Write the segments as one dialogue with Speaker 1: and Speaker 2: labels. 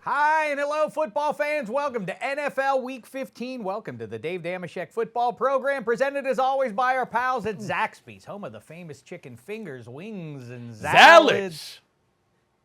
Speaker 1: Hi and hello, football fans. Welcome to NFL Week 15. Welcome to the Dameshek football program, presented as always by our pals at Zaxby's, home of the famous chicken fingers, wings, and salads.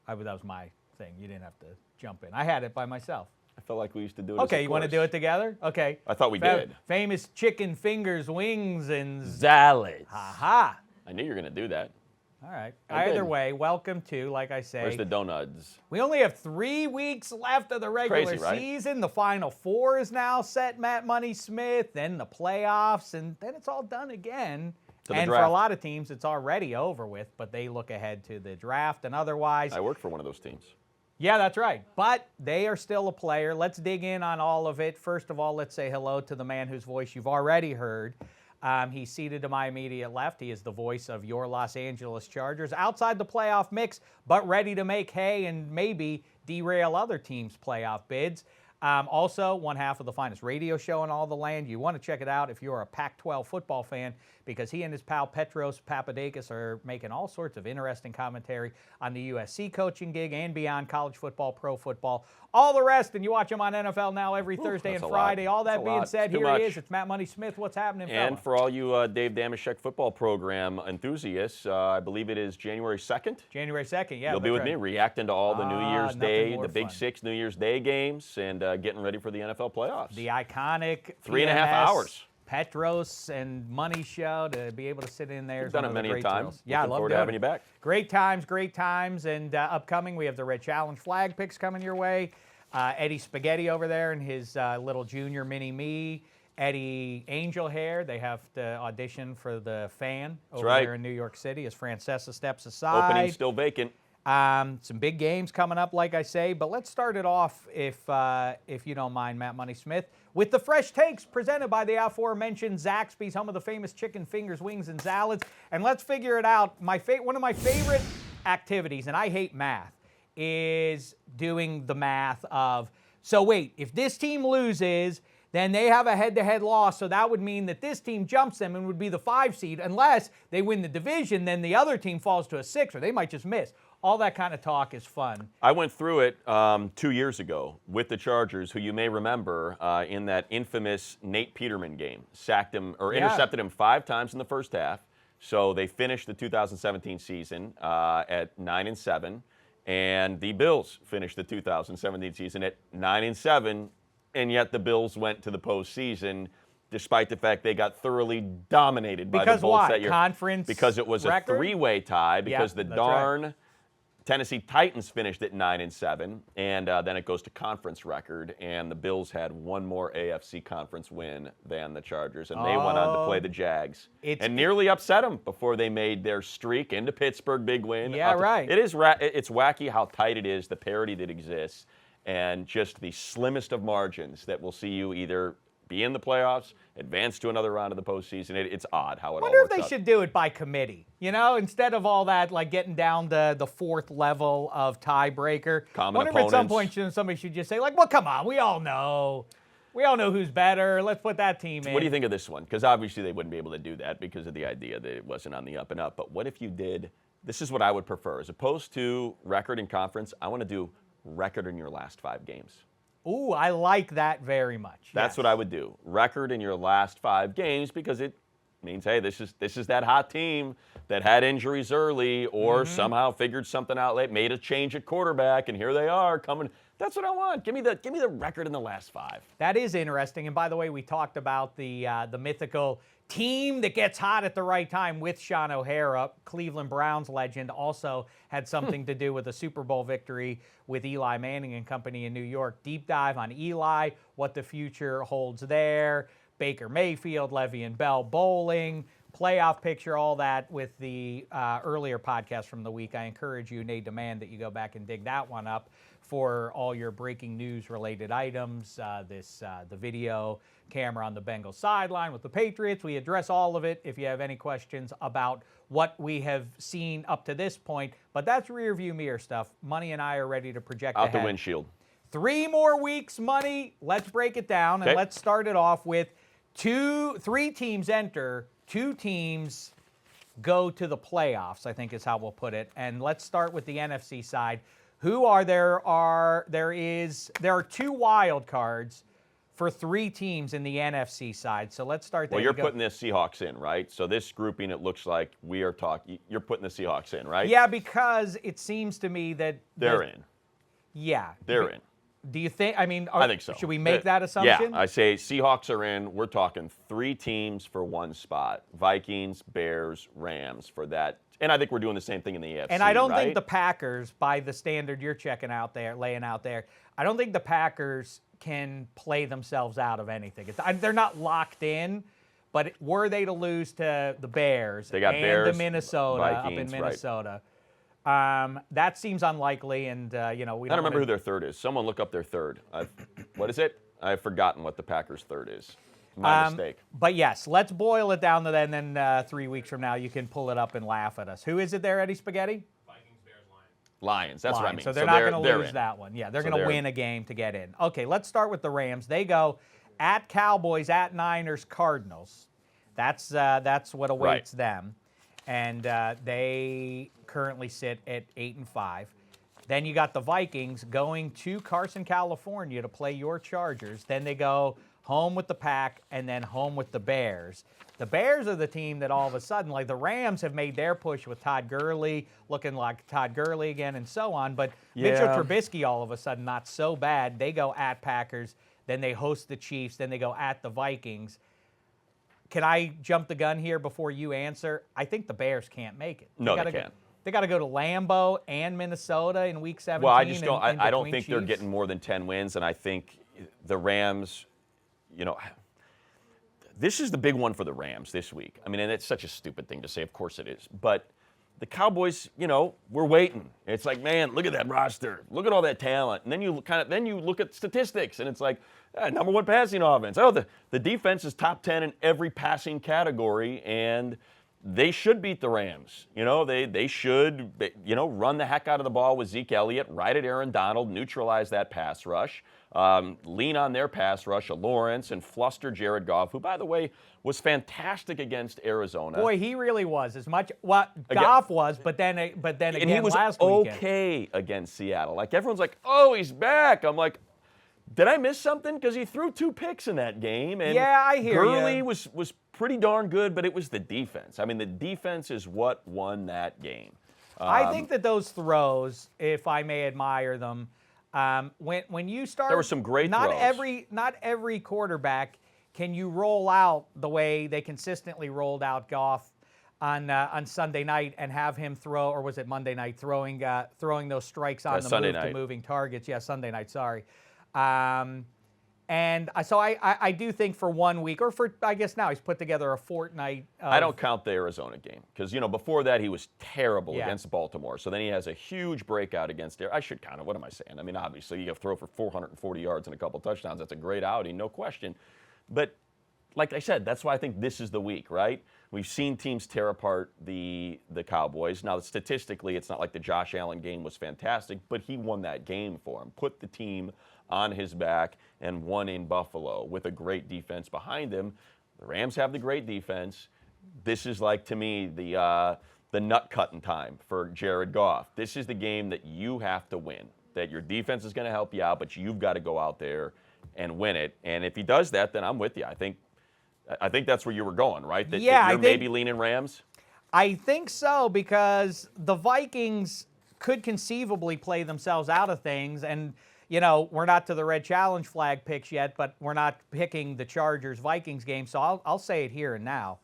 Speaker 1: That was my thing. You didn't have to jump in. I had it by myself.
Speaker 2: I felt like we used to do it.
Speaker 1: Okay, you want to do it together? Okay.
Speaker 2: I thought we did.
Speaker 1: Famous chicken fingers, wings, and
Speaker 2: salads.
Speaker 1: Ha-ha.
Speaker 2: I knew you were going to do that.
Speaker 1: All right. Either way, welcome to, like I say.
Speaker 2: Where's the doughnuts?
Speaker 1: We only have 3 weeks left of the regular season. The Final Four is now set, Matt Money Smith, then the playoffs, and then it's all done again. And for a lot of teams, it's already over with, but they look ahead to the draft and otherwise.
Speaker 2: I work for one of those teams.
Speaker 1: Yeah, that's right. But they are still a player. Let's dig in on all of it. First of all, let's say hello to the man whose voice you've already heard. He's seated to my immediate left. He is the voice of your Los Angeles Chargers, outside the playoff mix, but ready to make hay and maybe derail other teams' playoff bids. Also, one half of the finest radio show in all the land. You want to check it out if you're a Pac-12 football fan, because he and his pal Petros Papadakis are making all sorts of interesting commentary on the USC coaching gig and beyond, college football, pro football, all the rest. And you watch him on NFL Now every Thursday and Friday. All that being said, here he is. It's Matt Money Smith. What's happening, fella?
Speaker 2: And for all you Dave Dameshek football program enthusiasts, I believe it is January 2nd.
Speaker 1: January 2nd, yeah.
Speaker 2: You'll be with me reacting to all the New Year's Day, the Big
Speaker 1: fun.
Speaker 2: 6 New Year's Day games, and getting ready for the NFL playoffs.
Speaker 1: The iconic
Speaker 2: 3.5 hours.
Speaker 1: Petros and Money show, to be able to sit in there.
Speaker 2: We've done it many times.
Speaker 1: Yeah, I love
Speaker 2: forward to having you back.
Speaker 1: Great times. And upcoming, we have the Red Challenge flag picks coming your way. Eddie Spaghetti over there and his little junior mini-me. Eddie Angel Hair, they have to audition for the fan over there in New York City as Francesa steps aside.
Speaker 2: Opening still vacant.
Speaker 1: Some big games coming up, like I say, but let's start it off, if you don't mind, Matt Money Smith, with the fresh takes presented by the aforementioned Zaxby's, home of the famous chicken fingers, wings, and salads. And let's figure it out. One of my favorite activities, and I hate math, is doing the math of, so wait, if this team loses, then they have a head-to-head loss, so that would mean that this team jumps them and would be the 5 seed. Unless they win the division, then the other team falls to a 6, or they might just miss. All that kind of talk is fun.
Speaker 2: I went through it 2 years ago with the Chargers, who you may remember in that infamous Nate Peterman game. Sacked him, or intercepted him 5 times in the first half. So they finished the 2017 season at 9-7. And the Bills finished the 2017 season at 9-7. And yet the Bills went to the postseason, despite the fact they got thoroughly dominated by the Bolts that year.
Speaker 1: Conference
Speaker 2: because it was
Speaker 1: record?
Speaker 2: A 3-way tie, because the darn Tennessee Titans finished at 9-7, and then it goes to conference record, and the Bills had one more AFC conference win than the Chargers, and they went on to play the Jags and nearly upset them before they made their streak into Pittsburgh, big win.
Speaker 1: Yeah, right.
Speaker 2: It's wacky how tight it is, the parity that exists, and just the slimmest of margins that will see you either be in the playoffs, advance to another round of the postseason. It's odd how it all works out.
Speaker 1: I wonder if they should do it by committee, instead of all that, like getting down to the 4th level of tiebreaker.
Speaker 2: Common
Speaker 1: I wonder
Speaker 2: opponents.
Speaker 1: if at some point somebody should just say, like, well, come on, we all know. We all know who's better. Let's put that team in.
Speaker 2: What do you think of this one? Because obviously they wouldn't be able to do that because of the idea that it wasn't on the up and up. But what if you did, this is what I would prefer. As opposed to record in conference, I want to do record in your last 5 games.
Speaker 1: Ooh, I like that very much.
Speaker 2: That's what I would do. Record in your last 5 games, because it means, hey, this is that hot team that had injuries early or somehow figured something out late, made a change at quarterback, and here they are coming. That's what I want. Give me the record in the last 5.
Speaker 1: That is interesting. And by the way, we talked about the mythical team that gets hot at the right time with Sean O'Hara. Cleveland Browns legend, also had something to do with a Super Bowl victory with Eli Manning and company in New York. Deep dive on Eli, what the future holds there. Baker Mayfield, Le'Veon Bell bowling, playoff picture, all that with the earlier podcast from the week. I encourage you, Nate, demand that you go back and dig that one up for all your breaking news related items. The video camera on the Bengals sideline with the Patriots. We address all of it if you have any questions about what we have seen up to this point. But that's rear view mirror stuff. Money and I are ready to project
Speaker 2: out
Speaker 1: ahead.
Speaker 2: the windshield.
Speaker 1: 3 more weeks, Money. Let's break it down, and let's start it off with 3 teams enter, 2 teams go to the playoffs, I think is how we'll put it. And let's start with the NFC side. Who are there are 2 wild cards for 3 teams in the NFC side. So let's start there.
Speaker 2: Well, you're putting the Seahawks in, right? So this grouping, it looks like we are talking. You're putting the Seahawks in, right?
Speaker 1: Yeah, because it seems to me that
Speaker 2: they're in.
Speaker 1: Yeah,
Speaker 2: they're in.
Speaker 1: Do you think? I mean,
Speaker 2: I think so.
Speaker 1: Should we make that assumption?
Speaker 2: Yeah, I say Seahawks are in. We're talking 3 teams for 1 spot: Vikings, Bears, Rams for that. And I think we're doing the same thing in the AFC.
Speaker 1: And I don't
Speaker 2: right?
Speaker 1: think the Packers, by the standard you're laying out there, I don't think the Packers can play themselves out of anything. They're not locked in, but were they to lose to the Bears
Speaker 2: they got
Speaker 1: and
Speaker 2: Bears,
Speaker 1: the Minnesota
Speaker 2: Vikings,
Speaker 1: up in Minnesota,
Speaker 2: right.
Speaker 1: That seems unlikely. And we
Speaker 2: I
Speaker 1: don't
Speaker 2: don't remember who their third is. Someone look up their third. What is it? I've forgotten what the Packers' third is. My mistake.
Speaker 1: But yes, let's boil it down to that, and then 3 weeks from now you can pull it up and laugh at us. Who is it there, Eddie Spaghetti?
Speaker 3: Vikings, Bears, Lions.
Speaker 2: Lions. That's what I mean.
Speaker 1: So they're not going to lose
Speaker 2: in.
Speaker 1: that one. Yeah, they're going to win a game to get in. Okay, let's start with the Rams. They go at Cowboys, at Niners, Cardinals. That's what awaits them, and they currently sit at 8-5. Then you got the Vikings going to Carson, California to play your Chargers. Then they go home with the Pack, and then home with the Bears. The Bears are the team that all of a sudden, like the Rams have made their push with Todd Gurley, looking like Todd Gurley again and so on, but Mitchell Trubisky all of a sudden not so bad. They go at Packers, then they host the Chiefs, then they go at the Vikings. Can I jump the gun here before you answer? I think the Bears can't make it.
Speaker 2: No, they can't.
Speaker 1: They got to go to Lambeau and Minnesota in Week 17.
Speaker 2: Well, I just don't. I don't think
Speaker 1: Chiefs.
Speaker 2: they're getting more than 10 wins, and I think the Rams. This is the big one for the Rams this week. I mean, and it's such a stupid thing to say. Of course it is. But the Cowboys, we're waiting. It's like, man, look at that roster. Look at all that talent. And then you look at statistics, and it's like, number 1 passing offense. Oh, the defense is top 10 in every passing category, and they should beat the Rams. They should, run the heck out of the ball with Zeke Elliott, right at Aaron Donald, neutralize that pass rush. Lean on their pass rush of Lawrence and fluster Jared Goff, who, by the way, was fantastic against Arizona.
Speaker 1: Boy, he really was. Goff was, but then again
Speaker 2: and he was
Speaker 1: last weekend.
Speaker 2: okay against Seattle. Like, everyone's like, oh, he's back. I'm like, did I miss something? Because he threw 2 picks in that game. And
Speaker 1: yeah, I hear you.
Speaker 2: Gurley was pretty darn good, but it was the defense. I mean, the defense is what won that game.
Speaker 1: I think that those throws, if I may admire them, when you start,
Speaker 2: there were some great throws.
Speaker 1: Not every quarterback can you roll out the way they consistently rolled out Goff on Sunday night and have him throw, or was it Monday night, throwing those strikes on the move to moving targets. Yeah, Sunday night. Sorry. And so I do think for 1 week, or for, I guess now he's put together a fortnight.
Speaker 2: I don't count the Arizona game because, before that he was terrible against Baltimore. So then he has a huge breakout against I should count it. What am I saying? I mean, obviously you have to throw for 440 yards and a couple touchdowns. That's a great outing, no question. But like I said, that's why I think this is the week, right? We've seen teams tear apart the Cowboys. Now, statistically, it's not like the Josh Allen game was fantastic, but he won that game for him, put the team on his back, and won in Buffalo with a great defense behind him. The Rams have the great defense. This is like, to me, the nut-cutting time for Jared Goff. This is the game that you have to win, that your defense is going to help you out, but you've got to go out there and win it. And if he does that, then I'm with you. I think that's where you were going, right? That you're maybe leaning Rams?
Speaker 1: I think so, because the Vikings could conceivably play themselves out of things. And, we're not to the Red Challenge flag picks yet, but we're not picking the Chargers-Vikings game. So I'll say it here and now.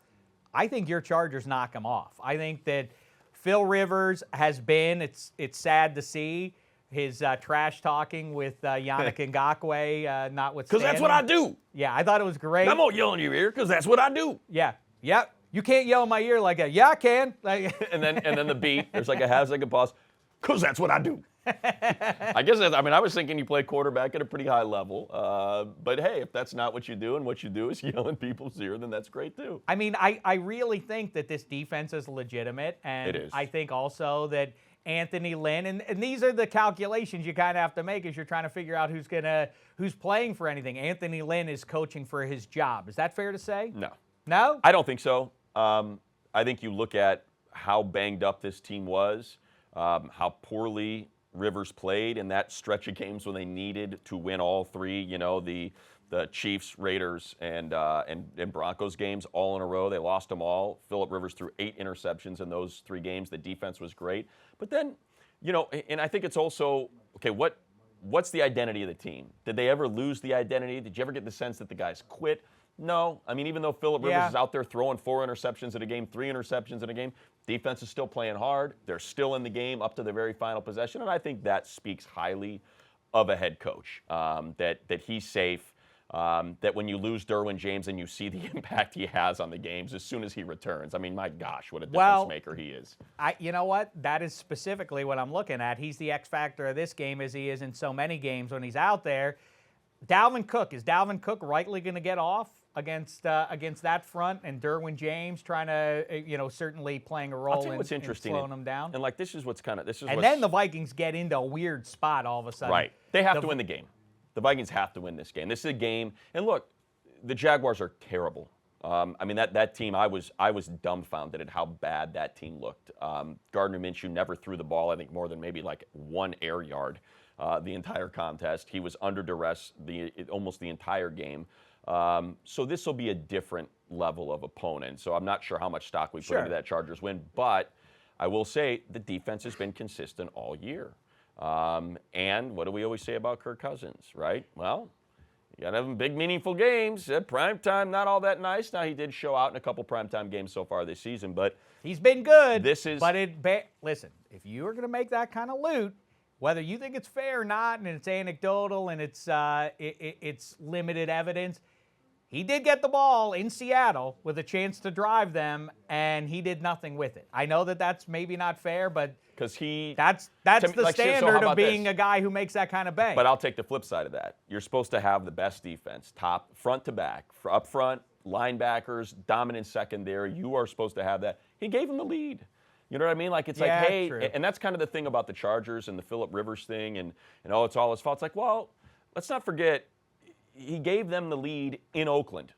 Speaker 1: I think your Chargers knock them off. I think that Phil Rivers has been, it's sad to see, his trash talking with Yannick Ngakoue notwithstanding.
Speaker 2: Because that's what I do.
Speaker 1: Yeah, I thought it was great.
Speaker 2: I'm not yelling in your ear because that's what I do.
Speaker 1: Yeah. You can't yell in my ear like that. Yeah, I can.
Speaker 2: and then the beat. There's like a half-second pause. Because that's what I do. I guess I was thinking you play quarterback at a pretty high level. But hey, if that's not what you do, and what you do is yell in people's ear, then that's great too.
Speaker 1: I mean, I really think that this defense is legitimate, and
Speaker 2: it is.
Speaker 1: I think also that Anthony Lynn, and these are the calculations you kind of have to make as you're trying to figure out who's playing for anything. Anthony Lynn is coaching for his job. Is that fair to say?
Speaker 2: No.
Speaker 1: No?
Speaker 2: I don't think so. I think you look at how banged up this team was, how poorly Rivers played in that stretch of games when they needed to win all three, you know, the Chiefs, Raiders, and Broncos games all in a row. They lost them all. Phillip Rivers threw 8 interceptions in those 3 games. The defense was great. But then, you know, and I think it's also, okay, what's the identity of the team? Did they ever lose the identity? Did you ever get the sense that the guys quit? No. I mean, even though Phillip Rivers is out there throwing 4 interceptions in a game, 3 interceptions in a game, defense is still playing hard. They're still in the game up to the very final possession. And I think that speaks highly of a head coach, that he's safe. That when you lose Derwin James and you see the impact he has on the games as soon as he returns, I mean, my gosh, what a difference maker he is.
Speaker 1: You know what? That is specifically what I'm looking at. He's the X factor of this game, as he is in so many games when he's out there. Dalvin Cook, is Dalvin Cook rightly going to get off against that front, and Derwin James trying to, certainly playing a role in slowing him down?
Speaker 2: And like, this is what's kind of
Speaker 1: then the Vikings get into a weird spot all of a sudden.
Speaker 2: Right, they have to win the game. The Vikings have to win this game. This is a game, and look, the Jaguars are terrible. I mean, that team, I was dumbfounded at how bad that team looked. Gardner Minshew never threw the ball, I think, more than maybe like 1 air yard the entire contest. He was under duress almost the entire game. So this will be a different level of opponent. So I'm not sure how much stock we put into that Chargers win, but I will say the defense has been consistent all year. And what do we always say about Kirk Cousins, right? Well, you got to have big, meaningful games. At primetime, not all that nice. Now, he did show out in a couple primetime games so far this season, but
Speaker 1: he's been good.
Speaker 2: But
Speaker 1: listen, if you are going to make that kind of loot, whether you think it's fair or not, and it's anecdotal and it's limited evidence, he did get the ball in Seattle with a chance to drive them, and he did nothing with it. I know that that's maybe not fair, but
Speaker 2: because
Speaker 1: that's the standard of being a guy who makes that kind of bank.
Speaker 2: But I'll take the flip side of that. You're supposed to have the best defense, top, front to back, up front, linebackers, dominant secondary. You are supposed to have that. He gave him the lead. You know what I mean? Like, it's like, hey,
Speaker 1: true.
Speaker 2: And that's kind of the thing about the Chargers and the Phillip Rivers thing, and oh, it's all his fault. It's like, well, let's not forget, he gave them the lead in Oakland.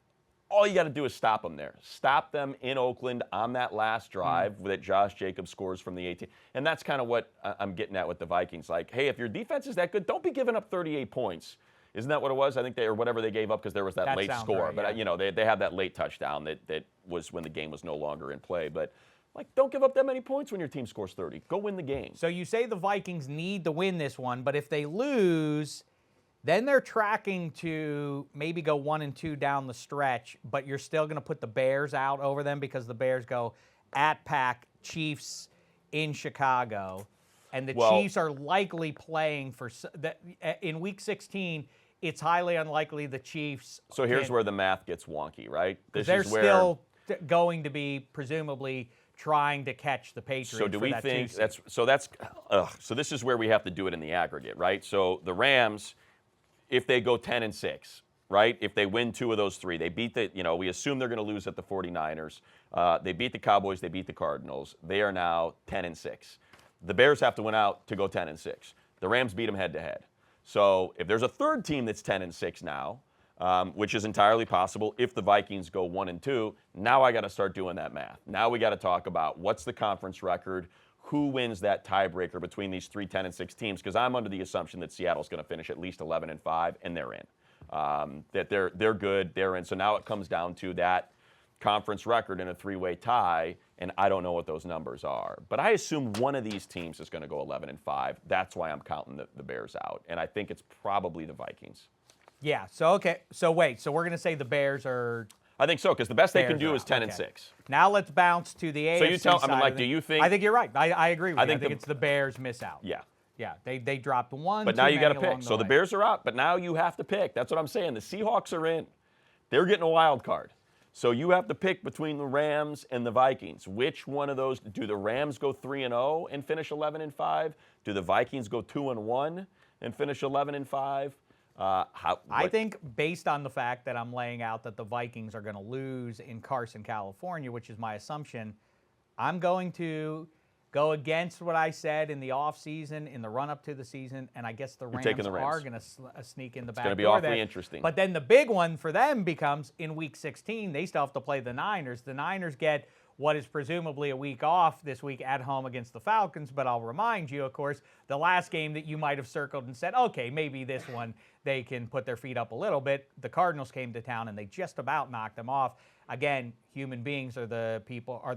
Speaker 2: All you got to do is stop them there. Stop them in Oakland on that last drive that Josh Jacobs scores from the 18. And that's kind of what I'm getting at with the Vikings. Like, hey, if your defense is that good, don't be giving up 38 points. Isn't that what it was? I think or whatever they gave up because there was that late score.
Speaker 1: Right,
Speaker 2: but, they had that late touchdown that was when the game was no longer in play. But, like, don't give up that many points when your team scores 30. Go win the game.
Speaker 1: So you say the Vikings need to win this one, but if they lose, then they're tracking to maybe go 1-2 down the stretch, but you're still going to put the Bears out over them because the Bears go at Pack, Chiefs in Chicago, and the Chiefs are likely playing in Week 16. It's highly unlikely the Chiefs.
Speaker 2: So here's where the math gets wonky, right?
Speaker 1: They're still going to be presumably trying to catch the Patriots.
Speaker 2: So do we think so this is where we have to do it in the aggregate, right? So the Rams, if they go 10-6, right? If they win 2 of those 3, they beat we assume they're going to lose at the 49ers. They beat the Cowboys, they beat the Cardinals. They are now 10-6. The Bears have to win out to go 10-6. The Rams beat them head-to-head. So if there's a third team that's 10-6 now, which is entirely possible if the Vikings go 1-2, now I got to start doing that math. Now we got to talk about what's the conference record, who wins that tiebreaker between these 3 10-6 teams, because I'm under the assumption that Seattle's going to finish at least 11-5, and they're in. That they're good, they're in. So now it comes down to that conference record in a 3-way tie, and I don't know what those numbers are. But I assume one of these teams is going to go 11-5. That's why I'm counting the Bears out, and I think it's probably the Vikings.
Speaker 1: Yeah, so we're going to say the Bears are...
Speaker 2: I think so, because the best they can do is 10-6.
Speaker 1: Now let's bounce to the AFC
Speaker 2: So you tell,
Speaker 1: side
Speaker 2: do you think...
Speaker 1: I think you're right. I agree with you. I think it's the Bears miss out.
Speaker 2: Yeah.
Speaker 1: Yeah, they dropped one.
Speaker 2: But now you got to pick. So the Bears are out, but now you have to pick. That's what I'm saying. The Seahawks are in. They're getting a wild card. So you have to pick between the Rams and the Vikings. Which one of those? Do the Rams go 3-0 and finish 11-5? Do the Vikings go 2-1 and finish 11-5?
Speaker 1: I think based on the fact that I'm laying out that the Vikings are going to lose in Carson, California, which is my assumption, I'm going to go against what I said in the offseason, in the run-up to the season, and I guess the Rams are going to sneak in the back door.
Speaker 2: It's going to be awfully interesting.
Speaker 1: But then the big one for them becomes in Week 16, they still have to play the Niners. The Niners get what is presumably a week off this week at home against the Falcons. But I'll remind you, of course, the last game that you might have circled and said, okay, maybe this one they can put their feet up a little bit. The Cardinals came to town and they just about knocked them off. Again, human beings are the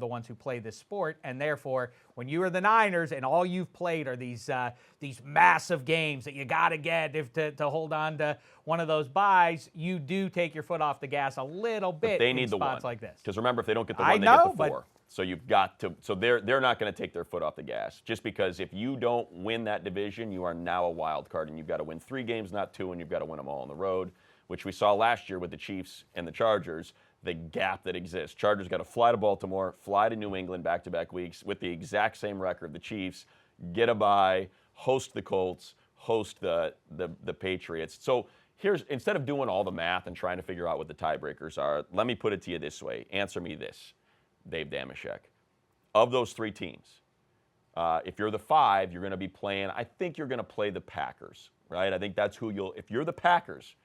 Speaker 1: ones who play this sport, and therefore, when you are the Niners and all you've played are these massive games that you got to get to hold on to one of those buys, you do take your foot off the gas a little bit.
Speaker 2: But they
Speaker 1: in
Speaker 2: need the
Speaker 1: spots
Speaker 2: one
Speaker 1: like this.
Speaker 2: because remember, if they don't get the one, they get the 4. So you've got to. So they're not going to take their foot off the gas just because if you don't win that division, you are now a wild card, and you've got to win 3 games, not 2, and you've got to win them all on the road, which we saw last year with the Chiefs and the Chargers. The gap that exists. Chargers got to fly to Baltimore, fly to New England back-to-back weeks with the exact same record. The Chiefs get a bye, host the Colts, host the Patriots. So here's, instead of doing all the math and trying to figure out what the tiebreakers are, let me put it to you this way. Answer me this, Dave Dameshek. Of those 3 teams, if you're the 5, you're going to be playing, I think you're going to play the Packers, right? I think that's who you'll, if you're the Packers,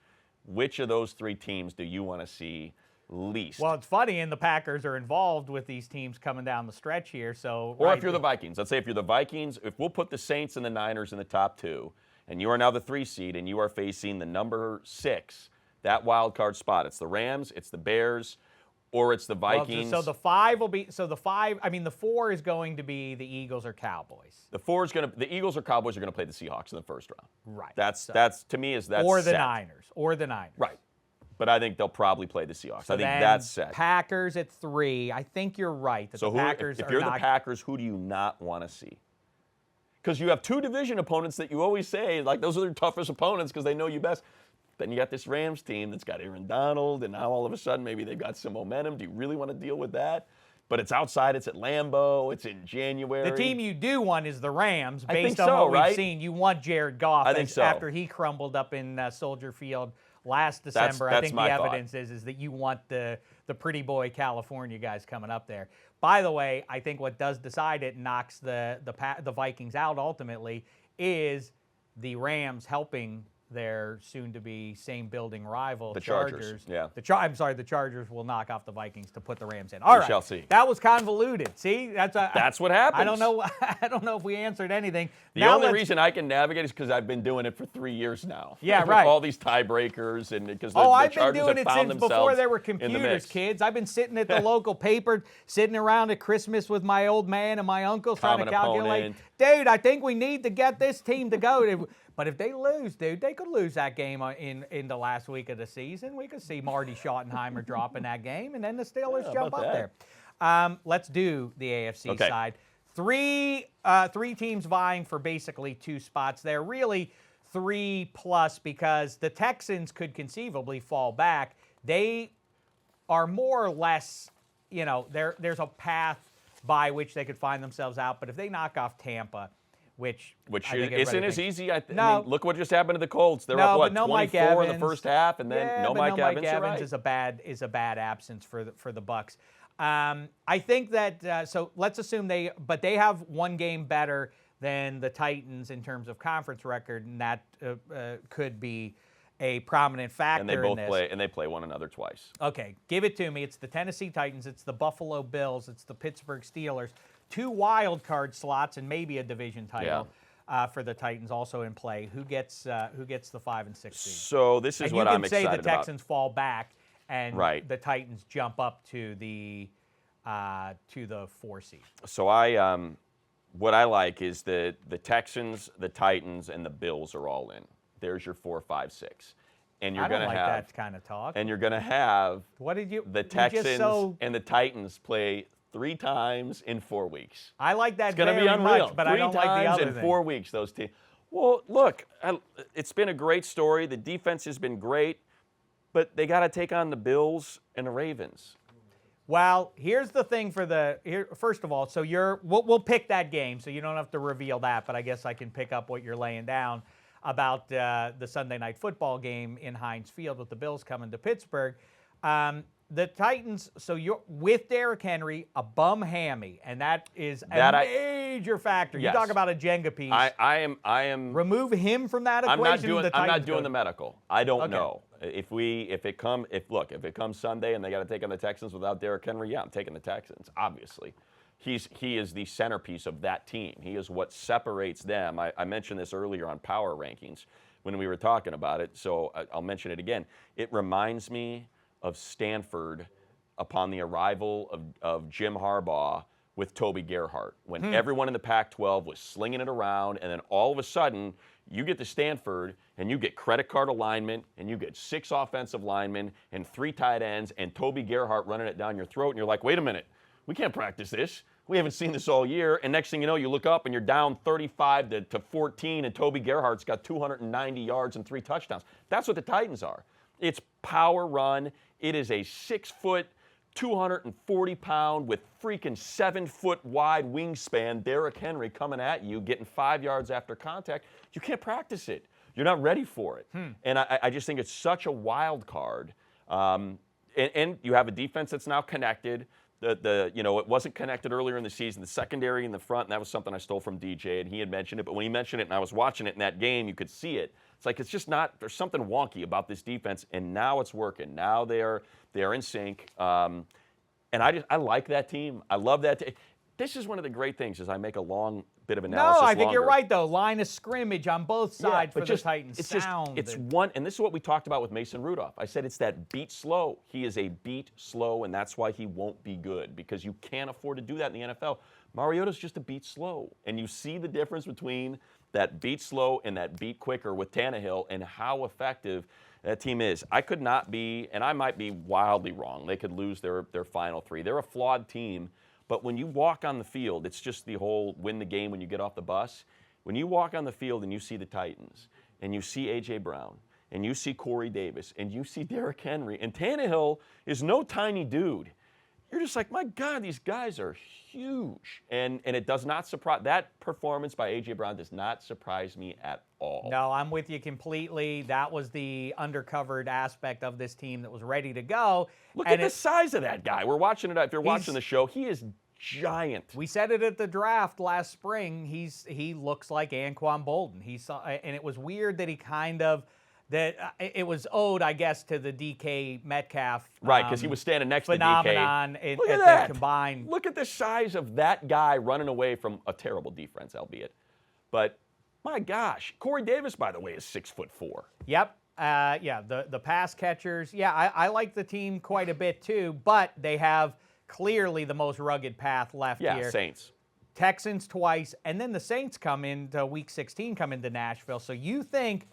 Speaker 2: which of those 3 teams do you want to see least?
Speaker 1: Well, it's funny, and the Packers are involved with these teams coming down the stretch here. So,
Speaker 2: or if you're the Vikings, let's say if you're the Vikings, if we'll put the Saints and the Niners in the top 2, and you are now the 3 seed, and you are facing the number 6, that wild card spot. It's the Rams, it's the Bears, or it's the Vikings.
Speaker 1: Well, so the 5 will be. So the 5. I mean, the 4 is going to be the Eagles or Cowboys.
Speaker 2: The 4 is going to. The Eagles or Cowboys are going to play the Seahawks in the first round.
Speaker 1: Right.
Speaker 2: That's to me is that's
Speaker 1: or the
Speaker 2: set.
Speaker 1: Niners or the Niners.
Speaker 2: Right. But I think they'll probably play the Seahawks.
Speaker 1: So
Speaker 2: I think that's set.
Speaker 1: Packers at 3. I think you're right. That
Speaker 2: so
Speaker 1: the Packers
Speaker 2: if you're the Packers, who do you not want to see? Because you have 2 division opponents that you always say, like, those are their toughest opponents because they know you best. Then you got this Rams team that's got Aaron Donald, and now all of a sudden maybe they've got some momentum. Do you really want to deal with that? But it's outside. It's at Lambeau. It's in January.
Speaker 1: The team you do want is the Rams, based
Speaker 2: on
Speaker 1: what
Speaker 2: right?
Speaker 1: we've seen. You want Jared Goff
Speaker 2: I think so.
Speaker 1: After he crumbled up in Soldier Field last December. I think the evidence is that you want the pretty boy California guys coming up there. By the way, I think what does decide it knocks the Vikings out ultimately is the Rams helping their soon-to-be same-building rival,
Speaker 2: the Chargers.
Speaker 1: Yeah. I'm sorry, the Chargers will knock off the Vikings to put the Rams in. All right.
Speaker 2: We shall see.
Speaker 1: That was convoluted. See, that's
Speaker 2: what happens.
Speaker 1: I don't know. I don't know if we answered anything.
Speaker 2: The only reason I can navigate is because I've been doing it for 3 years now.
Speaker 1: Yeah,
Speaker 2: with
Speaker 1: right.
Speaker 2: all these tiebreakers and because the
Speaker 1: I've
Speaker 2: Chargers
Speaker 1: been doing
Speaker 2: have
Speaker 1: it
Speaker 2: found
Speaker 1: since before there were
Speaker 2: in the
Speaker 1: computers,
Speaker 2: mix.
Speaker 1: kids. I've been sitting at the local paper, sitting around at Christmas with my old man and my uncles trying to calculate. Dude, I think we need to get this team to go. But if they lose, dude, they could lose that game in the last week of the season. We could see Marty Schottenheimer dropping that game, and then the Steelers jump up there. Let's do the AFC side. 3 teams vying for basically 2 spots there. Really 3 plus because the Texans could conceivably fall back. They are more or less, there's a path by which they could find themselves out. But if they knock off Tampa, which
Speaker 2: isn't as easy. I mean, look what just happened to the Colts. They're up, 24 in the first half, and then Mike Evans
Speaker 1: is a bad absence for the Bucs. I think that so let's assume they have 1 game better than the Titans in terms of conference record, and that could be a prominent factor.
Speaker 2: And they both play one another twice.
Speaker 1: Okay, give it to me. It's the Tennessee Titans. It's the Buffalo Bills. It's the Pittsburgh Steelers. 2 wild card slots and maybe a division title for the Titans also in play. Who gets the 5 and 6 seed?
Speaker 2: So this is what I'm excited about.
Speaker 1: You can say the Texans fall back and
Speaker 2: right.
Speaker 1: the Titans jump up to the 4 seed.
Speaker 2: So what I like is that the Texans, the Titans, and the Bills are all in. There's your 4, 5, 6. And you're going to have
Speaker 1: that kind of talk.
Speaker 2: And you're going to have the Texans and the Titans play 3 times in 4 weeks.
Speaker 1: I like that.
Speaker 2: It's going to be unreal.
Speaker 1: Much, but I don't like the other
Speaker 2: 3 times in 4 weeks, those teams. Well, look, it's been a great story. The defense has been great, but they got to take on the Bills and the Ravens.
Speaker 1: Well, here's the thing first of all, so we'll pick that game, so you don't have to reveal that, but I guess I can pick up what you're laying down about the Sunday night football game in Heinz Field with the Bills coming to Pittsburgh. The Titans, so you're with Derrick Henry, a bum hammy, and that is a major factor.
Speaker 2: Yes.
Speaker 1: You talk about a Jenga piece.
Speaker 2: I am.
Speaker 1: Remove him from that equation.
Speaker 2: I'm not doing the medical. I don't know. If it comes Sunday and they got to take on the Texans without Derrick Henry, yeah, I'm taking the Texans, obviously. He is the centerpiece of that team. He is what separates them. I mentioned this earlier on power rankings when we were talking about it, so I'll mention it again. It reminds me of Stanford upon the arrival of Jim Harbaugh with Toby Gerhart, when everyone in the Pac-12 was slinging it around, and then all of a sudden, you get to Stanford, and you get credit card alignment, and you get 6 offensive linemen, and 3 tight ends, and Toby Gerhart running it down your throat, and you're like, wait a minute, we can't practice this. We haven't seen this all year, and next thing you know, you look up, and you're down 35 to 14, and Toby Gerhart's got 290 yards and 3 touchdowns. That's what the Titans are. It's power run. It is a 6-foot, 240-pound with freaking 7-foot wide wingspan Derrick Henry coming at you, getting 5 yards after contact. You can't practice it. You're not ready for it. And I just think it's such a wild card. And you have a defense that's now connected. It wasn't connected earlier in the season, the secondary in the front, and that was something I stole from DJ, and he had mentioned it. But when he mentioned it and I was watching it in that game, you could see it. It's like it's just not, there's something wonky about this defense, and now it's working. Now they are in sync. And I like that team. I love that. This is one of the great things is I make a long bit of analysis.
Speaker 1: No, I think you're right, though. Line of scrimmage on both sides for the Titans.
Speaker 2: It's one, and this is what we talked about with Mason Rudolph. I said it's that beat slow. He is a beat slow, and that's why he won't be good, because you can't afford to do that in the NFL. Mariota's just a beat slow, and you see the difference between that beat slow and that beat quicker with Tannehill and how effective that team is. I could not be, and I might be wildly wrong. They could lose their final 3. They're a flawed team. But when you walk on the field, it's just the whole win the game when you get off the bus. When you walk on the field and you see the Titans, and you see A.J. Brown, and you see Corey Davis, and you see Derrick Henry, and Tannehill is no tiny dude, you're just like, my God, these guys are huge. And it does not surprise, that performance by A.J. Brown does not surprise me at all.
Speaker 1: No, I'm with you completely. That was the undercovered aspect of this team that was ready to go.
Speaker 2: Look at the size of that guy. We're watching it. If you're watching the show, he is giant.
Speaker 1: We said it at the draft last spring. He looks like Anquan Bolden. And it was weird that he kind of it was owed, I guess, to the DK Metcalf
Speaker 2: right, because he was standing next
Speaker 1: phenomenon
Speaker 2: to DK.
Speaker 1: Look at that. Combined.
Speaker 2: Look at the size of that guy running away from a terrible defense, albeit. But my gosh, Corey Davis, by the way, is 6'4".
Speaker 1: Yep. The pass catchers. Yeah, I like the team quite a bit too, but they have clearly the most rugged path left here.
Speaker 2: Yeah, Saints.
Speaker 1: Texans twice, and then the Saints come into Week 16, come into Nashville. So you think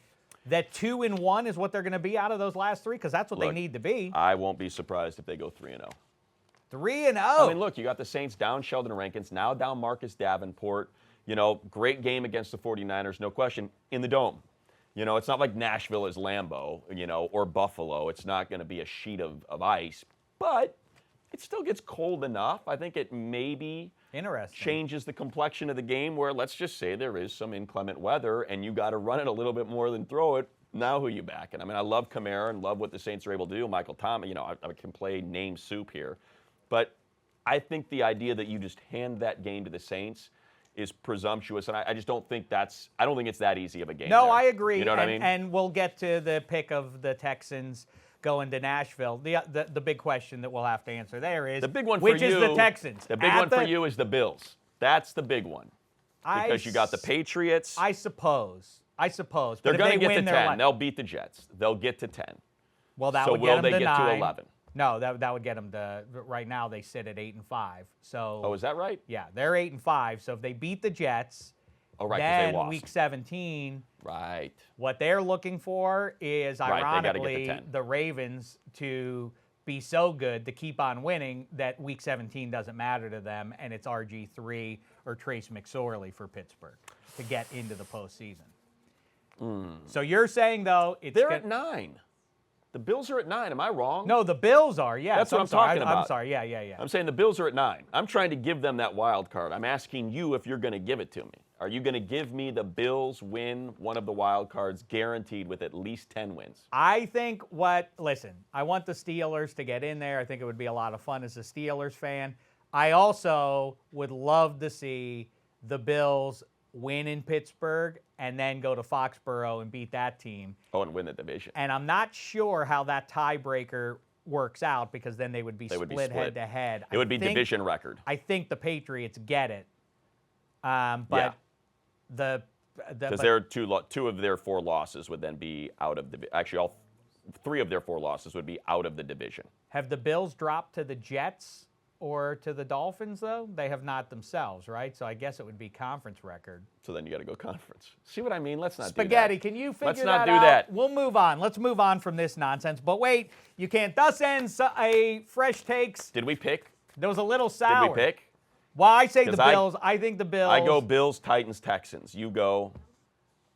Speaker 1: that 2-1 is what they're going to be out of those last 3? Because that's what they need to be.
Speaker 2: I won't be surprised if they go 3-0.
Speaker 1: 3-0.
Speaker 2: I mean, look, you got the Saints down Sheldon Rankins, now down Marcus Davenport. Great game against the 49ers, no question, in the Dome. It's not like Nashville is Lambeau, or Buffalo. It's not going to be a sheet of ice, but it still gets cold enough. I think it maybe changes the complexion of the game where, let's just say, there is some inclement weather and you got to run it a little bit more than throw it. Now who you backing? I mean, I love Kamara and love what the Saints are able to do. Michael Thomas, I can play name soup here. But I think the idea that you just hand that game to the Saints is presumptuous, and I just don't think I don't think it's that easy of a game.
Speaker 1: No,
Speaker 2: there.
Speaker 1: I agree.
Speaker 2: You know what I mean?
Speaker 1: And we'll get to the pick of the Texans going to Nashville. The big question that we'll have to answer there is,
Speaker 2: the big one
Speaker 1: which is the Texans?
Speaker 2: The big one for you is the Bills. That's the big one. Because you got the Patriots.
Speaker 1: I suppose.
Speaker 2: They're going to get to 10. They'll beat the Jets. They'll get to 10.
Speaker 1: Well, that
Speaker 2: so
Speaker 1: would get them to 9.
Speaker 2: So will they get to 11?
Speaker 1: No, that would get them to, right now they sit at 8-5. So.
Speaker 2: Oh, is that right?
Speaker 1: Yeah, they're 8-5. So if they beat the Jets, then
Speaker 2: they lost.
Speaker 1: Week 17.
Speaker 2: Right.
Speaker 1: What they're looking for is, ironically,
Speaker 2: get to
Speaker 1: the Ravens to be so good to keep on winning that Week 17 doesn't matter to them, and it's RG3 or Trace McSorley for Pittsburgh to get into the postseason. So you're saying, though,
Speaker 2: they're at 9. The Bills are at 9. Am I wrong?
Speaker 1: No, the Bills are. Yeah,
Speaker 2: that's what I'm talking about.
Speaker 1: I'm sorry. Yeah.
Speaker 2: I'm saying the Bills are at 9. I'm trying to give them that wild card. I'm asking you if you're going to give it to me. Are you going to give me the Bills win one of the wild cards guaranteed with at least 10 wins?
Speaker 1: I think listen, I want the Steelers to get in there. I think it would be a lot of fun as a Steelers fan. I also would love to see the Bills win in Pittsburgh, and then go to Foxborough and beat that team.
Speaker 2: Oh, and win the division.
Speaker 1: And I'm not sure how that tiebreaker works out because then they would be split head-to-head.
Speaker 2: It would be division record.
Speaker 1: I think the Patriots get it. But
Speaker 2: because two of their 4 losses would then be out of the. Actually, all 3 of their 4 losses would be out of the division.
Speaker 1: Have the Bills dropped to the Jets or to the Dolphins, though? They have not themselves, right? So I guess it would be conference record.
Speaker 2: So then you got to go conference. See what I mean? Let's not
Speaker 1: Spaghetti,
Speaker 2: do that.
Speaker 1: can you figure
Speaker 2: Let's
Speaker 1: that
Speaker 2: not do
Speaker 1: out?
Speaker 2: that.
Speaker 1: We'll move on. Let's move on from this nonsense. But wait, you can't. Thus ends a fresh takes.
Speaker 2: Did we pick?
Speaker 1: There was a little sour.
Speaker 2: Did we pick?
Speaker 1: Well, I say the Bills. I think the Bills.
Speaker 2: I go Bills, Titans, Texans. You go.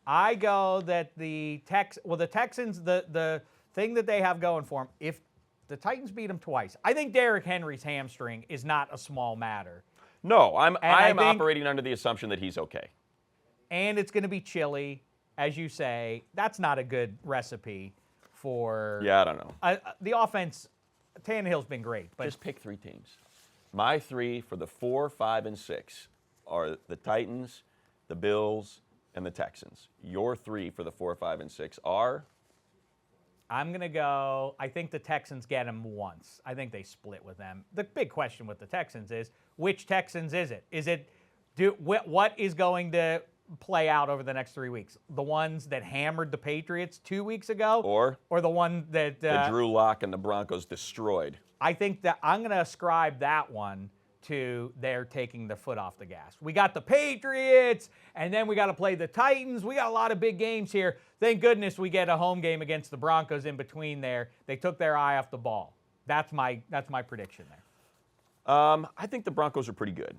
Speaker 1: I go that the Texans, the thing that they have going for them, if the Titans beat them twice, I think Derrick Henry's hamstring is not a small matter.
Speaker 2: No, I'm operating under the assumption that he's okay.
Speaker 1: And it's going to be chilly, as you say. That's not a good recipe for.
Speaker 2: Yeah, I don't know.
Speaker 1: The offense, Tannehill's been great, but
Speaker 2: just pick 3 teams. My 3 for the 4, 5, and 6 are the Titans, the Bills, and the Texans. Your 3 for the 4, 5, and 6 are?
Speaker 1: I'm going to go, I think the Texans get them once. I think they split with them. The big question with the Texans is, which Texans is it? What is going to play out over the next 3 weeks? The ones that hammered the Patriots 2 weeks ago? Or the one that
Speaker 2: Drew Lock and the Broncos destroyed?
Speaker 1: I think that I'm going to ascribe that one to their taking the foot off the gas. We got the Patriots, and then we got to play the Titans. We got a lot of big games here. Thank goodness we get a home game against the Broncos in between there. They took their eye off the ball. That's my prediction there.
Speaker 2: I think the Broncos are pretty good.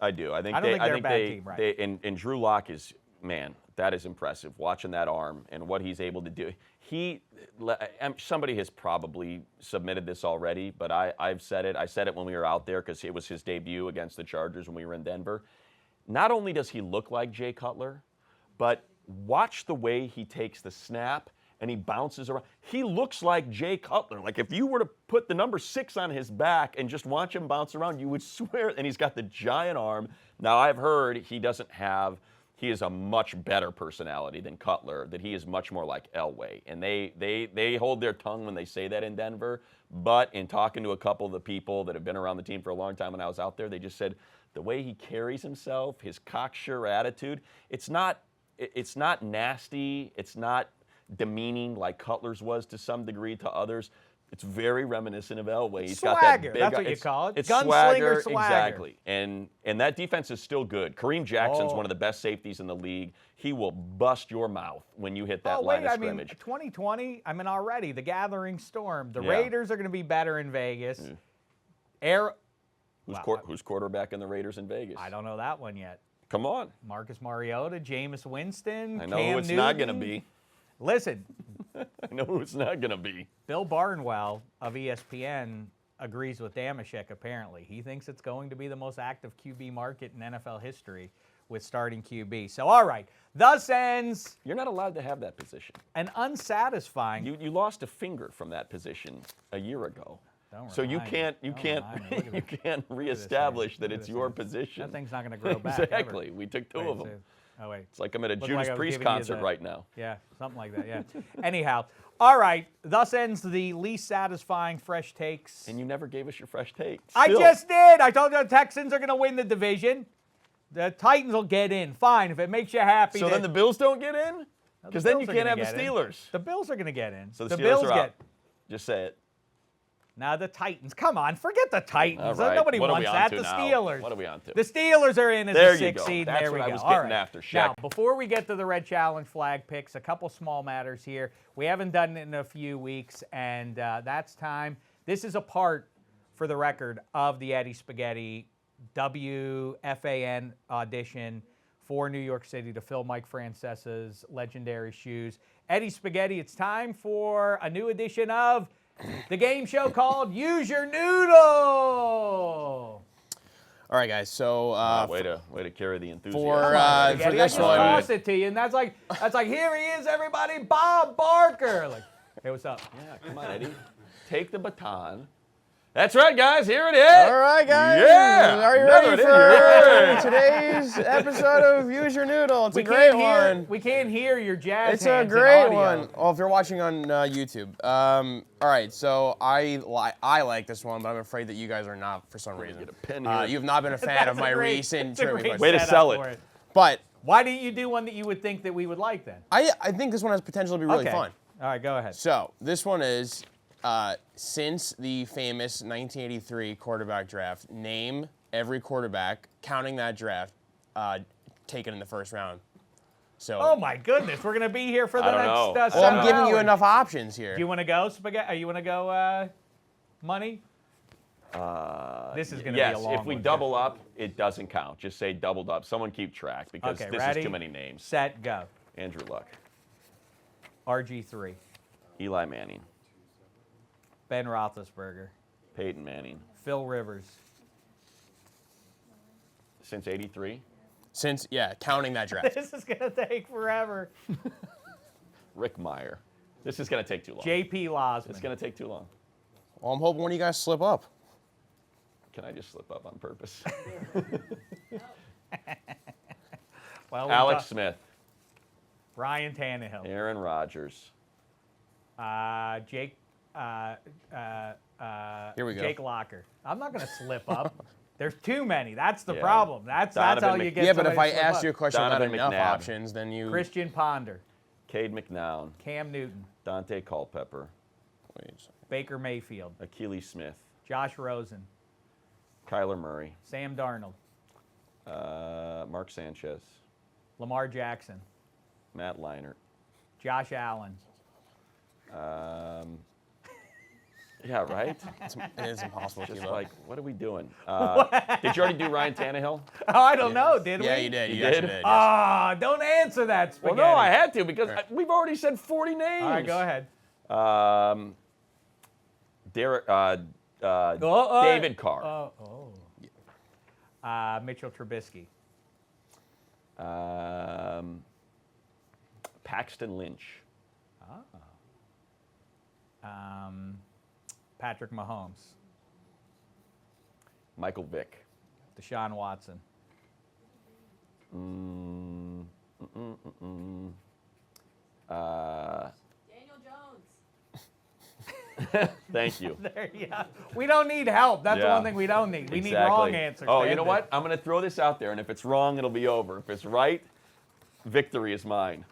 Speaker 2: I do. I think
Speaker 1: they're a bad team, right?
Speaker 2: And Drew Lock is, man, that is impressive. Watching that arm and what he's able to do. Somebody has probably submitted this already, but I've said it. I said it when we were out there because it was his debut against the Chargers when we were in Denver. Not only does he look like Jay Cutler, but watch the way he takes the snap and he bounces around. He looks like Jay Cutler. Like if you were to put the number 6 on his back and just watch him bounce around, you would swear. And he's got the giant arm. Now I've heard he is a much better personality than Cutler, that he is much more like Elway. And they hold their tongue when they say that in Denver. But in talking to a couple of the people that have been around the team for a long time when I was out there, they just said the way he carries himself, his cocksure attitude, it's not nasty, it's not demeaning like Cutler's was to some degree to others. It's very reminiscent of Elway. He's
Speaker 1: swagger,
Speaker 2: got that big,
Speaker 1: that's what you call it.
Speaker 2: It's
Speaker 1: Gunslinger swagger.
Speaker 2: Exactly. And that defense is still good. Kareem Jackson's one of the best safeties in the league. He will bust your mouth when you hit that line of scrimmage.
Speaker 1: 2020, already, the gathering storm. The Raiders are going to be better in Vegas.
Speaker 2: Who's quarterback in the Raiders in Vegas?
Speaker 1: I don't know that one yet.
Speaker 2: Come on.
Speaker 1: Marcus Mariota, Jameis Winston,
Speaker 2: I know
Speaker 1: Cam
Speaker 2: who it's
Speaker 1: Newton.
Speaker 2: not going to be.
Speaker 1: Listen.
Speaker 2: I know who it's not going to be.
Speaker 1: Bill Barnwell of ESPN agrees with Dameshek, apparently. He thinks it's going to be the most active QB market in NFL history with starting QB. So, all right. Thus ends...
Speaker 2: You're not allowed to have that position.
Speaker 1: An unsatisfying...
Speaker 2: You lost a finger from that position a year ago. So you can't reestablish that it's your position.
Speaker 1: That thing's not going to grow back.
Speaker 2: Exactly. We took 2 of them.
Speaker 1: Oh, wait.
Speaker 2: It's like I'm at a Judas Priest concert right now.
Speaker 1: Yeah, something like that, yeah. Anyhow, all right. Thus ends the least satisfying fresh takes.
Speaker 2: And you never gave us your fresh take.
Speaker 1: I just did. I told you the Texans are going to win the division. The Titans will get in. Fine, if it makes you happy.
Speaker 2: So then the Bills don't get in? Because then you can't have the Steelers.
Speaker 1: The Bills are going to get in.
Speaker 2: So the Steelers are out. Just say it.
Speaker 1: Now the Titans. Come on, forget the Titans.
Speaker 2: Right.
Speaker 1: Nobody
Speaker 2: wants
Speaker 1: that. The Steelers.
Speaker 2: What are we on to?
Speaker 1: The Steelers are in as
Speaker 2: there
Speaker 1: a 6 seed.
Speaker 2: That's
Speaker 1: there we
Speaker 2: what
Speaker 1: go.
Speaker 2: I was getting
Speaker 1: right.
Speaker 2: after. Shek.
Speaker 1: Now, before we get to the Red Challenge flag picks, a couple small matters here. We haven't done it in a few weeks, and that's time. This is a part, for the record, of the Eddie Spaghetti WFAN audition for New York City to fill Mike Francesa's legendary shoes. Eddie Spaghetti, it's time for a new edition of the game show called Use Your Noodle.
Speaker 3: All right, guys. So
Speaker 2: way to carry the enthusiasm.
Speaker 3: For this one,
Speaker 1: toss it to you, and that's like here he is, everybody, Bob Barker. Like, hey, what's up?
Speaker 2: Yeah, come on, Eddie. Take the baton That's right, guys. Here it is.
Speaker 3: All right, guys.
Speaker 2: Yeah.
Speaker 3: Are you ready for today's episode of Use Your Noodle? It's a great one.
Speaker 1: We can't hear your jazz
Speaker 3: It's
Speaker 1: hands
Speaker 3: a great
Speaker 1: in audio.
Speaker 3: one. Oh, if you're watching on YouTube. All right, so I like this one, but I'm afraid that you guys are not for some reason.
Speaker 2: Get a pin here.
Speaker 3: You've not been a fan of my
Speaker 1: That's a
Speaker 3: recent
Speaker 1: great
Speaker 3: trivia questions.
Speaker 2: Way to
Speaker 1: setup
Speaker 2: sell
Speaker 1: for
Speaker 2: it.
Speaker 3: But
Speaker 1: Why didn't you do one that you would think that we would like then?
Speaker 3: I think this one has potential to be really
Speaker 1: Okay.
Speaker 3: fun.
Speaker 1: All right, go ahead.
Speaker 3: So this one is, since the famous 1983 quarterback draft, name every quarterback, counting that draft, taken in the first round. So.
Speaker 1: Oh my goodness, we're gonna be here for the
Speaker 2: I don't
Speaker 1: next.
Speaker 2: know.
Speaker 3: Well,
Speaker 1: 7
Speaker 3: I'm giving you
Speaker 1: hours.
Speaker 3: enough options here.
Speaker 1: Do you want to go spaghetti? You want to go money? This is gonna
Speaker 2: Yes,
Speaker 1: be a long
Speaker 2: if we
Speaker 1: one.
Speaker 2: double up, it doesn't count. Just say doubled up. Someone keep track because
Speaker 1: Okay,
Speaker 2: this
Speaker 1: ready?
Speaker 2: is too many names.
Speaker 1: Set, go.
Speaker 2: Andrew Luck,
Speaker 1: RG3,
Speaker 2: Eli Manning,
Speaker 1: Ben Roethlisberger,
Speaker 2: Peyton Manning.
Speaker 1: Phil Rivers,
Speaker 2: Since '83,
Speaker 3: Since, counting that draft.
Speaker 1: This is gonna take forever.
Speaker 2: Rick Meyer. This is going to take too long.
Speaker 1: JP Losman.
Speaker 2: It's going to take too long.
Speaker 3: Well, I'm hoping one of you guys slip up.
Speaker 2: Can I just slip up on purpose?
Speaker 1: Well,
Speaker 2: Alex Smith,
Speaker 1: Ryan Tannehill.
Speaker 2: Aaron Rodgers,
Speaker 1: Jake.
Speaker 3: Here we go.
Speaker 1: Jake Locker. I'm not gonna slip up. There's too many. That's the
Speaker 2: Yeah.
Speaker 1: problem. That's
Speaker 2: Donovan
Speaker 1: how you
Speaker 2: Mc-
Speaker 1: get.
Speaker 3: Yeah, but if
Speaker 1: somebody
Speaker 3: I
Speaker 1: to slip
Speaker 3: asked
Speaker 1: up.
Speaker 3: you a question with
Speaker 2: Donovan
Speaker 3: enough
Speaker 2: McNabb.
Speaker 3: options, then you.
Speaker 1: Christian Ponder,
Speaker 2: Cade McNown,
Speaker 1: Cam Newton,
Speaker 2: Dante Culpepper,
Speaker 3: Wait a second.
Speaker 1: Baker Mayfield,
Speaker 2: Achilles Smith,
Speaker 1: Josh Rosen,
Speaker 2: Kyler Murray,
Speaker 1: Sam Darnold,
Speaker 2: Mark Sanchez,
Speaker 1: Lamar Jackson,
Speaker 2: Matt Leinart.
Speaker 1: Josh Allen.
Speaker 2: Yeah, right?
Speaker 3: It is impossible to
Speaker 2: Just
Speaker 3: keep up.
Speaker 2: like, what are we doing? Did you already do Ryan Tannehill?
Speaker 1: Oh, I don't know. Did we?
Speaker 3: Yeah, you did.
Speaker 2: You
Speaker 3: You actually
Speaker 2: did?
Speaker 3: did. yes.
Speaker 1: Ah, don't answer that,
Speaker 2: Well,
Speaker 1: spaghetti.
Speaker 2: no, I had to because we've already said 40 names.
Speaker 1: All right, go ahead.
Speaker 2: Derek,
Speaker 1: Oh,
Speaker 2: David Carr.
Speaker 1: Mitchell Trubisky.
Speaker 2: Paxton Lynch.
Speaker 1: Patrick Mahomes.
Speaker 2: Michael Vick.
Speaker 1: Deshaun Watson.
Speaker 4: Daniel Jones.
Speaker 2: Thank you.
Speaker 1: There you go. We don't need help. That's the
Speaker 2: Yeah.
Speaker 1: one thing we don't need. We need
Speaker 2: Exactly.
Speaker 1: wrong answers.
Speaker 2: Oh,
Speaker 1: to
Speaker 2: you
Speaker 1: end
Speaker 2: know
Speaker 1: it.
Speaker 2: what? I'm going to throw this out there, and if it's wrong, it'll be over. If it's right, victory is mine.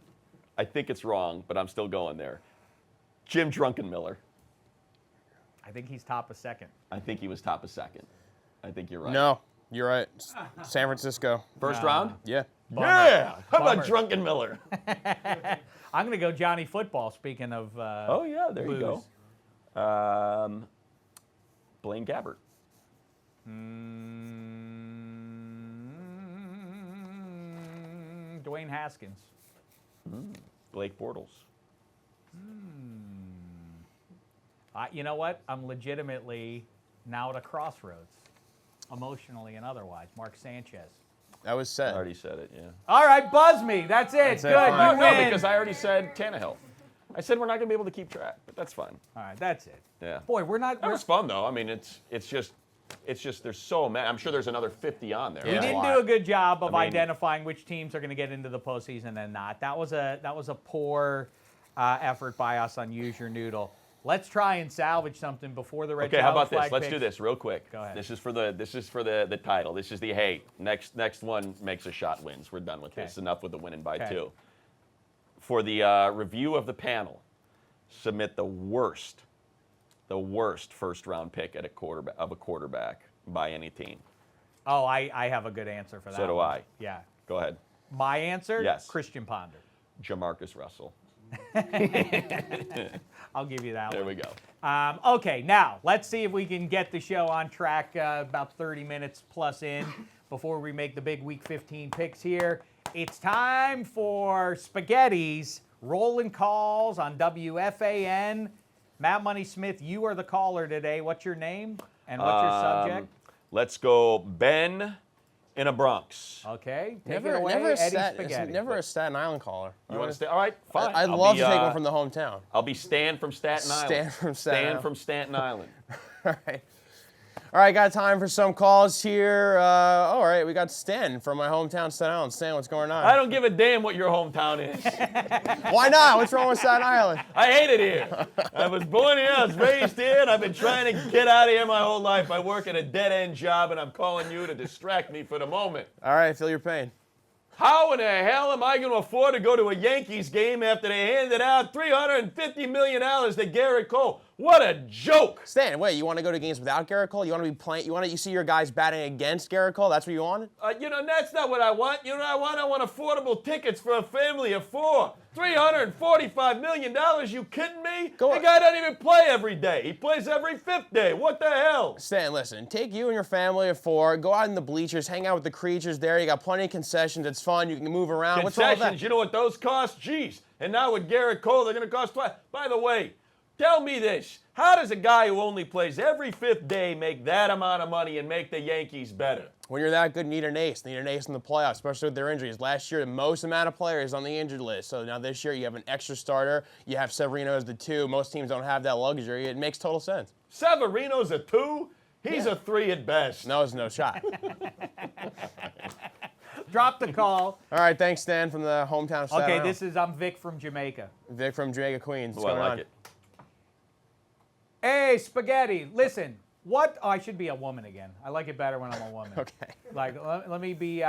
Speaker 2: I think it's wrong, but I'm still going there. Jim Drunkenmiller.
Speaker 1: I think he's top of second.
Speaker 2: I think he was top of second. I think you're right.
Speaker 3: No, you're right. San Francisco.
Speaker 2: First
Speaker 1: No.
Speaker 2: round?
Speaker 3: Yeah.
Speaker 2: Yeah. How
Speaker 1: Bummer.
Speaker 2: about Drunkenmiller?
Speaker 1: I'm going to go Johnny Football, speaking of
Speaker 2: Oh, yeah, there you
Speaker 1: booze.
Speaker 2: go. Blaine Gabbert.
Speaker 1: Dwayne Haskins.
Speaker 2: Blake Bortles.
Speaker 1: You know what? I'm legitimately now at a crossroads, emotionally and otherwise. Mark Sanchez.
Speaker 3: That was
Speaker 2: I
Speaker 3: said.
Speaker 2: already said it, yeah.
Speaker 1: All right, buzz me. That's it.
Speaker 3: That's it,
Speaker 1: Good.
Speaker 3: fine.
Speaker 1: You
Speaker 2: No,
Speaker 1: win.
Speaker 2: because I already said Tannehill. I said we're not going to be able to keep track, but that's fine.
Speaker 1: All right, that's it.
Speaker 2: Yeah.
Speaker 1: Boy, we're not.
Speaker 2: That was fun, though. I mean, it's just there's so many. I'm sure there's another 50 on there.
Speaker 1: We
Speaker 3: Yeah.
Speaker 1: didn't
Speaker 3: Why?
Speaker 1: do a good job of
Speaker 2: I mean-
Speaker 1: identifying which teams are going to get into the postseason and not. That was a poor effort by us on Use Your Noodle. Let's try and salvage something before the red.
Speaker 2: Okay, how about
Speaker 1: challenge
Speaker 2: this?
Speaker 1: flag
Speaker 2: Let's
Speaker 1: picks.
Speaker 2: do this real quick.
Speaker 1: Go ahead.
Speaker 2: This is for the title. This is the next one makes a shot wins. We're done with
Speaker 1: Okay.
Speaker 2: this. Enough with the winning by
Speaker 1: Okay.
Speaker 2: 2. For the review of the panel, submit the worst first round pick at a quarterback by any team.
Speaker 1: Oh, I have a good answer for that.
Speaker 2: So do
Speaker 1: one.
Speaker 2: I.
Speaker 1: Yeah.
Speaker 2: Go ahead.
Speaker 1: My answer?
Speaker 2: Yes.
Speaker 1: Christian Ponder.
Speaker 2: Jamarcus Russell.
Speaker 1: I'll give you that
Speaker 2: There
Speaker 1: one.
Speaker 2: we go.
Speaker 1: Okay, now let's see if we can get the show on track about 30 minutes plus in before we make the big Week 15 picks here. It's time for Spaghetti's Rolling Calls on WFAN. Matt Money Smith, you are the caller today. What's your name and what's your subject?
Speaker 2: Let's go Ben in a Bronx.
Speaker 1: Okay, take
Speaker 3: Never,
Speaker 1: it away,
Speaker 3: never, a
Speaker 1: Eddie
Speaker 3: Stat-
Speaker 1: Spaghetti.
Speaker 3: it's never a Staten Island caller.
Speaker 2: You want to stay? All right, fine.
Speaker 3: I'd
Speaker 2: I'll
Speaker 3: love
Speaker 2: be,
Speaker 3: to take one from the hometown.
Speaker 2: I'll be Stan from Staten Island.
Speaker 3: Stan from Staten Island.
Speaker 2: Stan from Staten Island.
Speaker 3: All right. All right, got time for some calls here. All right, we got Stan from my hometown, Staten Island. Stan, what's going on?
Speaker 2: I don't give a damn what your hometown is.
Speaker 3: Why not? What's wrong with Staten Island?
Speaker 2: I hate it here. I was born here, I was raised here, and I've been trying to get out of here my whole life. I work at a dead-end job, and I'm calling you to distract me for the moment.
Speaker 3: All right, I feel your pain.
Speaker 2: How in the hell am I going to afford to go to a Yankees game after they handed out $350 million to Garrett Cole? What a joke!
Speaker 3: Stan, wait, you want to go to games without Garrett Cole? You want to be playing? You see your guys batting against Garrett Cole? That's what you want?
Speaker 2: That's not what I want. You know what I want? I want affordable tickets for a family of 4. $345 million? You kidding me? The guy doesn't even play every day. He plays every 5th day. What the hell?
Speaker 3: Stan, listen, take you and your family of 4, go out in the bleachers, hang out with the creatures there. You got plenty of concessions. It's fun. You can move around. What's wrong with that?
Speaker 2: Concessions, you know what those cost? Jeez. And now with Garrett Cole, they're going to cost twice. By the way, tell me this. How does a guy who only plays every 5th day make that amount of money and make the Yankees better?
Speaker 3: When you're that good, need an ace. Need an ace in the playoffs, especially with their injuries. Last year, the most amount of players on the injured list. So now this year, you have an extra starter. You have Severino as the 2. Most teams don't have that luxury. It makes total sense.
Speaker 2: Severino's a 2? He's a 3 at best.
Speaker 3: No, it's no shot.
Speaker 1: Drop the call.
Speaker 3: All right, thanks, Stan, from the hometown of Staten Island.
Speaker 1: I'm Vic from Jamaica.
Speaker 3: Vic from Jamaica, Queens. What's
Speaker 2: Oh,
Speaker 3: going
Speaker 2: I like
Speaker 3: on?
Speaker 2: it.
Speaker 1: Hey, Spaghetti, listen. What? Oh, I should be a woman again. I like it better when I'm a woman.
Speaker 3: Okay.
Speaker 1: Like, let me be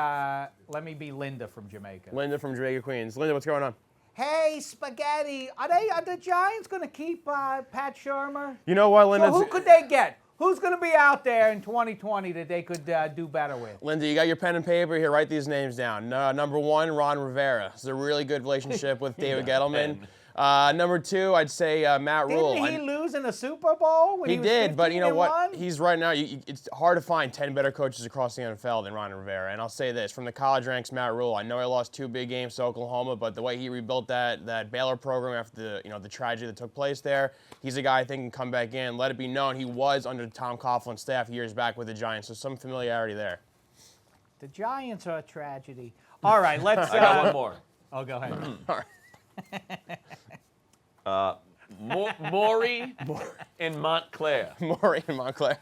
Speaker 1: Linda from Jamaica.
Speaker 3: Linda from Jamaica, Queens. Linda, what's going on?
Speaker 1: Hey, Spaghetti, are the Giants going to keep Pat Shermer?
Speaker 3: You know what, Linda?
Speaker 1: So who could they get? Who's going to be out there in 2020 that they could do better with?
Speaker 3: Linda, you got your pen and paper here. Write these names down. Number 1, Ron Rivera. It's a really good relationship with David Gettleman. Number 2, I'd say Matt Rule.
Speaker 1: Didn't he lose in a Super Bowl when he was
Speaker 3: did, but you know what?
Speaker 1: 15-1?
Speaker 3: He's right now. It's hard to find 10 better coaches across the NFL than Ron Rivera. And I'll say this: from the college ranks, Matt Rule. I know he lost 2 big games to Oklahoma, but the way he rebuilt that Baylor program after the tragedy that took place there, he's a guy I think can come back in. Let it be known he was under Tom Coughlin's staff years back with the Giants, so some familiarity there.
Speaker 1: The Giants are a tragedy. All right, let's.
Speaker 2: I got one more.
Speaker 1: Oh, go ahead.
Speaker 3: All right.
Speaker 2: Maury in Montclair.
Speaker 3: Maury in Montclair.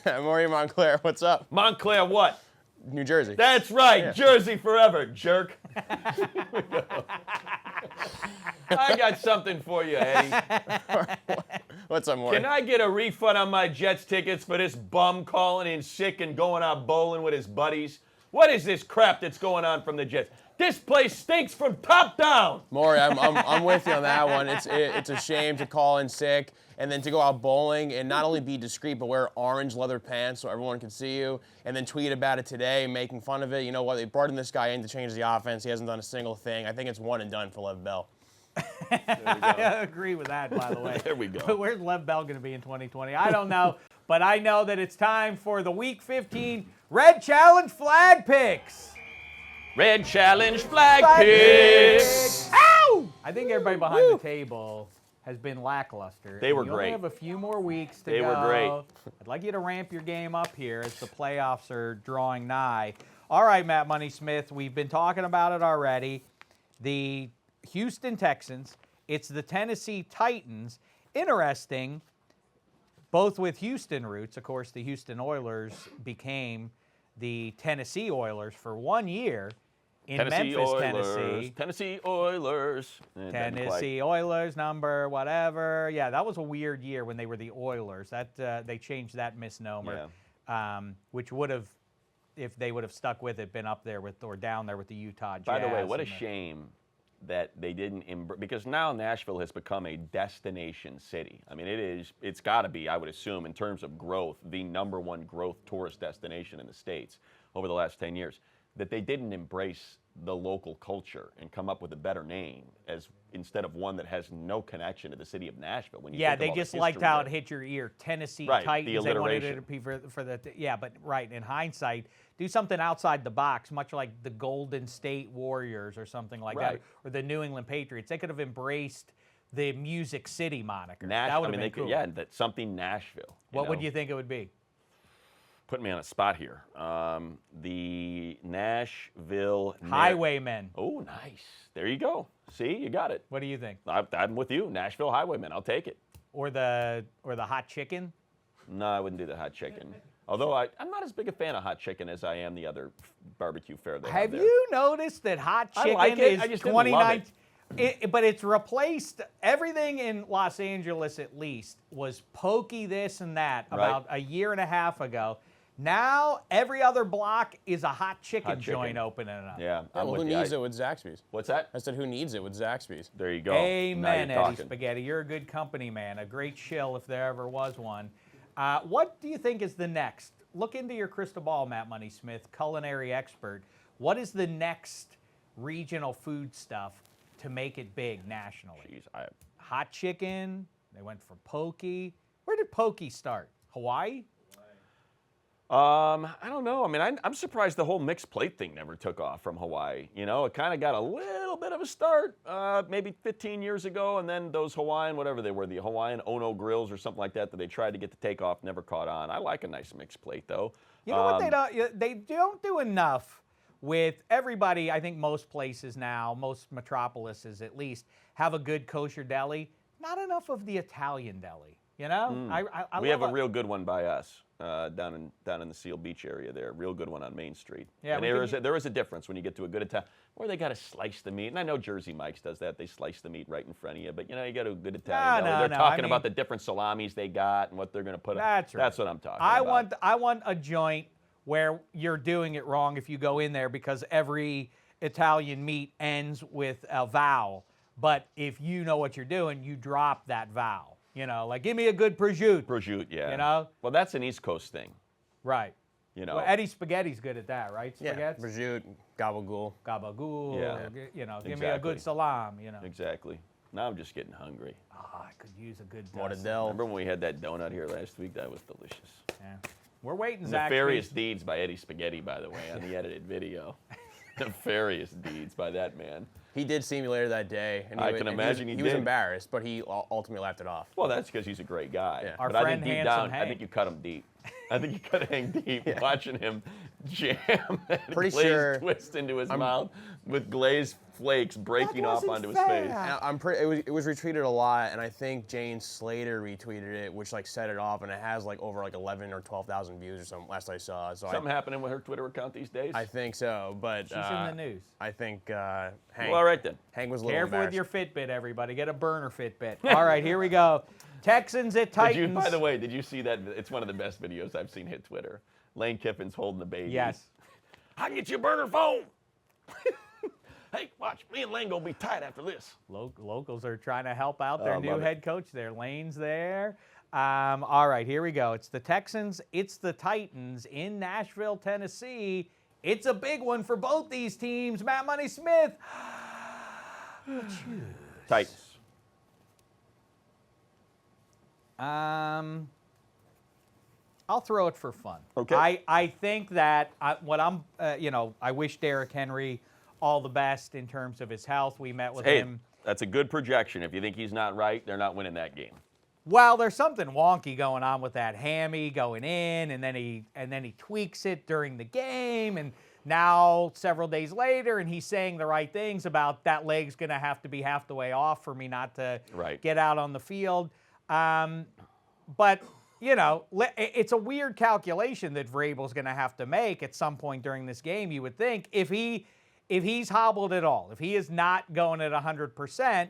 Speaker 3: Maury in Montclair, what's up?
Speaker 2: Montclair what?
Speaker 3: New Jersey.
Speaker 2: That's right.
Speaker 3: Yeah.
Speaker 2: Jersey forever, jerk. I got something for you, Eddie.
Speaker 3: What's up, Maury?
Speaker 2: Can I get a refund on my Jets tickets for this bum calling in sick and going out bowling with his buddies? What is this crap that's going on from the Jets? This place stinks from top down.
Speaker 3: Maury, I'm with you on that one. It's a shame to call in sick and then to go out bowling and not only be discreet but wear orange leather pants so everyone can see you and then tweet about it today, making fun of it. You know what? They brought in this guy in to change the offense. He hasn't done a single thing. I think it's one and done for Lev Bell.
Speaker 1: I agree with that, by the way.
Speaker 2: There we go.
Speaker 1: But where's Lev Bell going to be in 2020? I don't know, but I know that it's time for the Week 15 Red Challenge Flag Picks.
Speaker 2: Red Challenge flag picks.
Speaker 1: Ow! I think everybody behind the table has been lackluster.
Speaker 2: They were
Speaker 1: You
Speaker 2: great.
Speaker 1: only have a few more weeks to
Speaker 2: They
Speaker 1: go.
Speaker 2: were great.
Speaker 1: I'd like you to ramp your game up here as the playoffs are drawing nigh. All right, Matt Money Smith, we've been talking about it already. The Houston Texans, it's the Tennessee Titans. Interesting, both with Houston roots. Of course, the Houston Oilers became the Tennessee Oilers for 1 year in Memphis, Tennessee.
Speaker 2: Tennessee Oilers.
Speaker 1: Tennessee Oilers number whatever. Yeah, that was a weird year when they were the Oilers. That they changed that misnomer, which would have, if they would have stuck with it, been up there with or down there with the Utah Jazz.
Speaker 2: By the way, what a shame that they didn't because now Nashville has become a destination city. I mean, it's got to be, I would assume, in terms of growth, the #1 growth tourist destination in the States over the last 10 years, that they didn't embrace the local culture and come up with a better name instead of one that has no connection to the city of Nashville. When you think of
Speaker 1: they
Speaker 2: all the
Speaker 1: just liked
Speaker 2: history
Speaker 1: how
Speaker 2: there.
Speaker 1: it hit your ear. Tennessee
Speaker 2: Right,
Speaker 1: Titans.
Speaker 2: the
Speaker 1: They wanted
Speaker 2: alliteration.
Speaker 1: it to be for the but right in hindsight, do something outside the box, much like the Golden State Warriors or something like that,
Speaker 2: Right.
Speaker 1: or the New England Patriots. They could have embraced the Music City moniker. That
Speaker 2: I
Speaker 1: would have
Speaker 2: mean,
Speaker 1: been
Speaker 2: they
Speaker 1: cool.
Speaker 2: could, that's something Nashville.
Speaker 1: What would you think it would be?
Speaker 2: Put me on a spot here. The Nashville
Speaker 1: Highwaymen.
Speaker 2: Oh, nice. There you go. See, you got it.
Speaker 1: What do you think?
Speaker 2: I'm with you. Nashville Highwaymen. I'll take it.
Speaker 1: Or the hot chicken?
Speaker 2: No, I wouldn't do the hot chicken. Although I'm not as big a fan of hot chicken as I am the other barbecue fare they have
Speaker 1: Have
Speaker 2: there.
Speaker 1: you noticed that hot chicken
Speaker 2: like it.
Speaker 1: is
Speaker 2: I just didn't love
Speaker 1: 29? But it's replaced everything in Los Angeles. At least was pokey this and that about a year and a half ago. Now every other block is a hot chicken joint opening up.
Speaker 2: Yeah,
Speaker 3: Well, who needs it with Zaxby's?
Speaker 2: What's that?
Speaker 3: I said, who needs it with Zaxby's?
Speaker 2: There you go.
Speaker 1: Amen,
Speaker 2: Now you're
Speaker 1: Eddie
Speaker 2: talking.
Speaker 1: Spaghetti. You're a good company man, a great shill if there ever was one. What do you think is the next? Look into your crystal ball, Matt Money Smith, culinary expert. What is the next regional food stuff to make it big nationally?
Speaker 2: Jeez,
Speaker 1: Hot chicken. They went for pokey. Where did pokey start? Hawaii?
Speaker 2: I don't know. I mean, I'm surprised the whole mixed plate thing never took off from Hawaii. You know, it kind of got a little bit of a start maybe 15 years ago, and then those Hawaiian, whatever they were, the Hawaiian Ono grills or something like that they tried to get to take off, never caught on. I like a nice mixed plate, though.
Speaker 1: You know what they don't do enough with everybody. I think most places now, most metropolises at least, have a good kosher deli. Not enough of the Italian deli. You know,
Speaker 2: We have a real good one by us down in the Seal Beach area there. Real good one on Main Street.
Speaker 1: Yeah,
Speaker 2: and there is a difference when you get to a good Italian, or they got to slice the meat. And I know Jersey Mike's does that. They slice the meat right in front of you. But, you know, you got a good Italian. They're talking about the different salamis they got and what they're going to put on.
Speaker 1: That's right.
Speaker 2: That's what I'm talking about.
Speaker 1: I want a joint where you're doing it wrong if you go in there because every Italian meat ends with a vowel. But if you know what you're doing, you drop that vowel. You know, like, give me a good prosciutto.
Speaker 2: Prosciutto, yeah.
Speaker 1: You know?
Speaker 2: Well, that's an East Coast thing.
Speaker 1: Right.
Speaker 2: You know.
Speaker 1: Well, Eddie Spaghetti's good at that, right?
Speaker 3: Yeah,
Speaker 1: Spaghetti?
Speaker 3: prosciutto, gabagool.
Speaker 1: Gabagool.
Speaker 2: Yeah.
Speaker 1: You know, give me a good
Speaker 2: Exactly.
Speaker 1: salam, you know.
Speaker 2: Exactly. Now I'm just getting hungry.
Speaker 1: Oh, I could use a good
Speaker 3: Mortadell.
Speaker 2: Remember when we had that donut here last week? That was delicious.
Speaker 1: Yeah. We're waiting, Zaxby.
Speaker 2: Nefarious Deeds by Eddie Spaghetti, by the way, on the edited video. Nefarious Deeds by that man.
Speaker 3: He did see me later that day. And
Speaker 2: I can imagine
Speaker 3: he
Speaker 2: he
Speaker 3: was
Speaker 2: did.
Speaker 3: embarrassed, but he ultimately laughed it off.
Speaker 2: Well, that's because he's a great guy.
Speaker 3: Yeah.
Speaker 1: Our
Speaker 2: But I
Speaker 1: friend
Speaker 2: think deep
Speaker 1: Handsome
Speaker 2: down, I
Speaker 1: Hank.
Speaker 2: think you cut him deep. I think you cut Hank deep watching him jam that
Speaker 3: Pretty
Speaker 2: glazed
Speaker 3: sure-
Speaker 2: twist into his mouth with glazed flakes breaking off onto his face.
Speaker 3: And I'm pretty. It was retweeted a lot, and I think Jane Slater retweeted it, which like set it off, and it has like over like 11 or 12,000 views or something. Last I saw, so
Speaker 2: Something happening with her Twitter account these days?
Speaker 3: I think so. But
Speaker 1: She's in the news.
Speaker 3: I think Hank.
Speaker 2: Well, all right then.
Speaker 3: Hank was a little
Speaker 1: Careful with
Speaker 3: embarrassed.
Speaker 1: your Fitbit, everybody. Get a burner Fitbit. All right, here we go. Texans at Titans.
Speaker 2: By the way, did you see that? It's one of the best videos I've seen hit Twitter. Lane Kiffin's holding the baby.
Speaker 1: Yes.
Speaker 2: I can get you a burner phone. Hey, watch. Me and Lane gonna be tight after this.
Speaker 1: Locals are trying to help out their
Speaker 2: Oh,
Speaker 1: new
Speaker 2: love it.
Speaker 1: head coach there. Lane's there. All right, here we go. It's the Texans. It's the Titans in Nashville, Tennessee. It's a big one for both these teams. Matt Money Smith.
Speaker 2: Titans.
Speaker 1: I'll throw it for fun.
Speaker 2: Okay.
Speaker 1: I think that I wish Derrick Henry all the best in terms of his health. We met with
Speaker 2: Hey,
Speaker 1: him.
Speaker 2: that's a good projection. If you think he's not right, they're not winning that game.
Speaker 1: Well, there's something wonky going on with that hammy going in, and then he tweaks it during the game, and now several days later, and he's saying the right things about that leg's going to have to be half the way off for me not to get out on the field. But you know, it's a weird calculation that Vrabel's going to have to make at some point during this game. You would think if he's hobbled at all, if he is not going at 100%.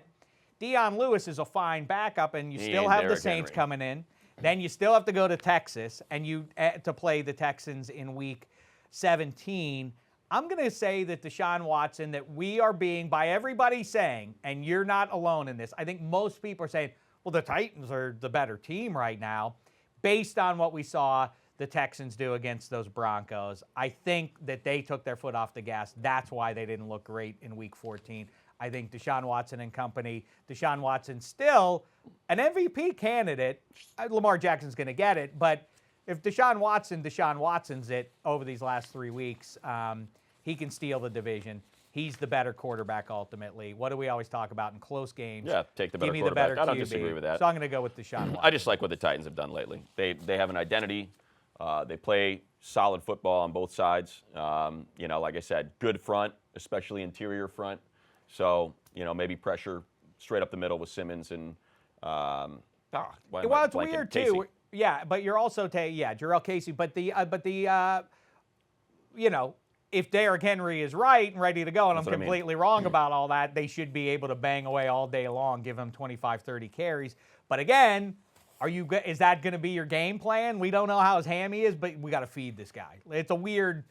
Speaker 1: Dion Lewis is a fine backup, and you still have the Saints coming in. Then you still have to go to Texas and to play the Texans in Week 17. I'm going to say that Deshaun Watson, that we are being, by everybody saying, and you're not alone in this, I think most people are saying, well, the Titans are the better team right now, based on what we saw the Texans do against those Broncos. I think that they took their foot off the gas. That's why they didn't look great in Week 14. I think Deshaun Watson and company, Deshaun Watson still an MVP candidate. Lamar Jackson's going to get it, but if Deshaun Watson's it over these last 3 weeks, he can steal the division. He's the better quarterback ultimately. What do we always talk about in close games?
Speaker 2: Yeah, take the better
Speaker 1: Give me
Speaker 2: quarterback.
Speaker 1: the better
Speaker 2: I don't
Speaker 1: QB.
Speaker 2: disagree with that.
Speaker 1: So I'm going to go with Deshaun Watson.
Speaker 2: I just like what the Titans have done lately. They have an identity. They play solid football on both sides. You know, like I said, good front, especially interior front. So, you know, maybe pressure straight up the middle with Simmons and
Speaker 1: Well, it's weird
Speaker 2: Casey.
Speaker 1: too. Yeah, but you're also Jarrell Casey. But if Derrick Henry is right and ready to go, and I'm completely wrong about all that, they should be able to bang away all day long, give him 25, 30 carries. But again, is that going to be your game plan? We don't know how his hammy is, but we got to feed this guy. It's a weird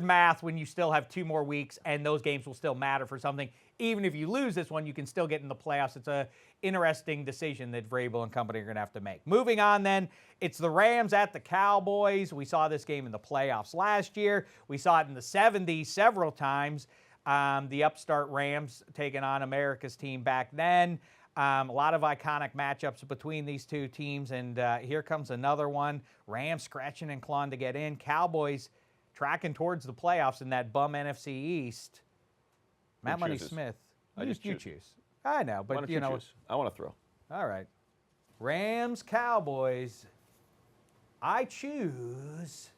Speaker 1: math when you still have 2 more weeks, and those games will still matter for something. Even if you lose this one, you can still get in the playoffs. It's a interesting decision that Vrabel and company are going to have to make. Moving on then, it's the Rams at the Cowboys. We saw this game in the playoffs last year. We saw it in the 70s several times. The upstart Rams taking on America's team back then. A lot of iconic matchups between these two teams, and here comes another one. Rams scratching and clawing to get in. Cowboys tracking towards the playoffs in that bum NFC East. Matt Money Smith. You choose. I know, but
Speaker 2: you know. Choose? I want to throw.
Speaker 1: All right. Rams, Cowboys. I choose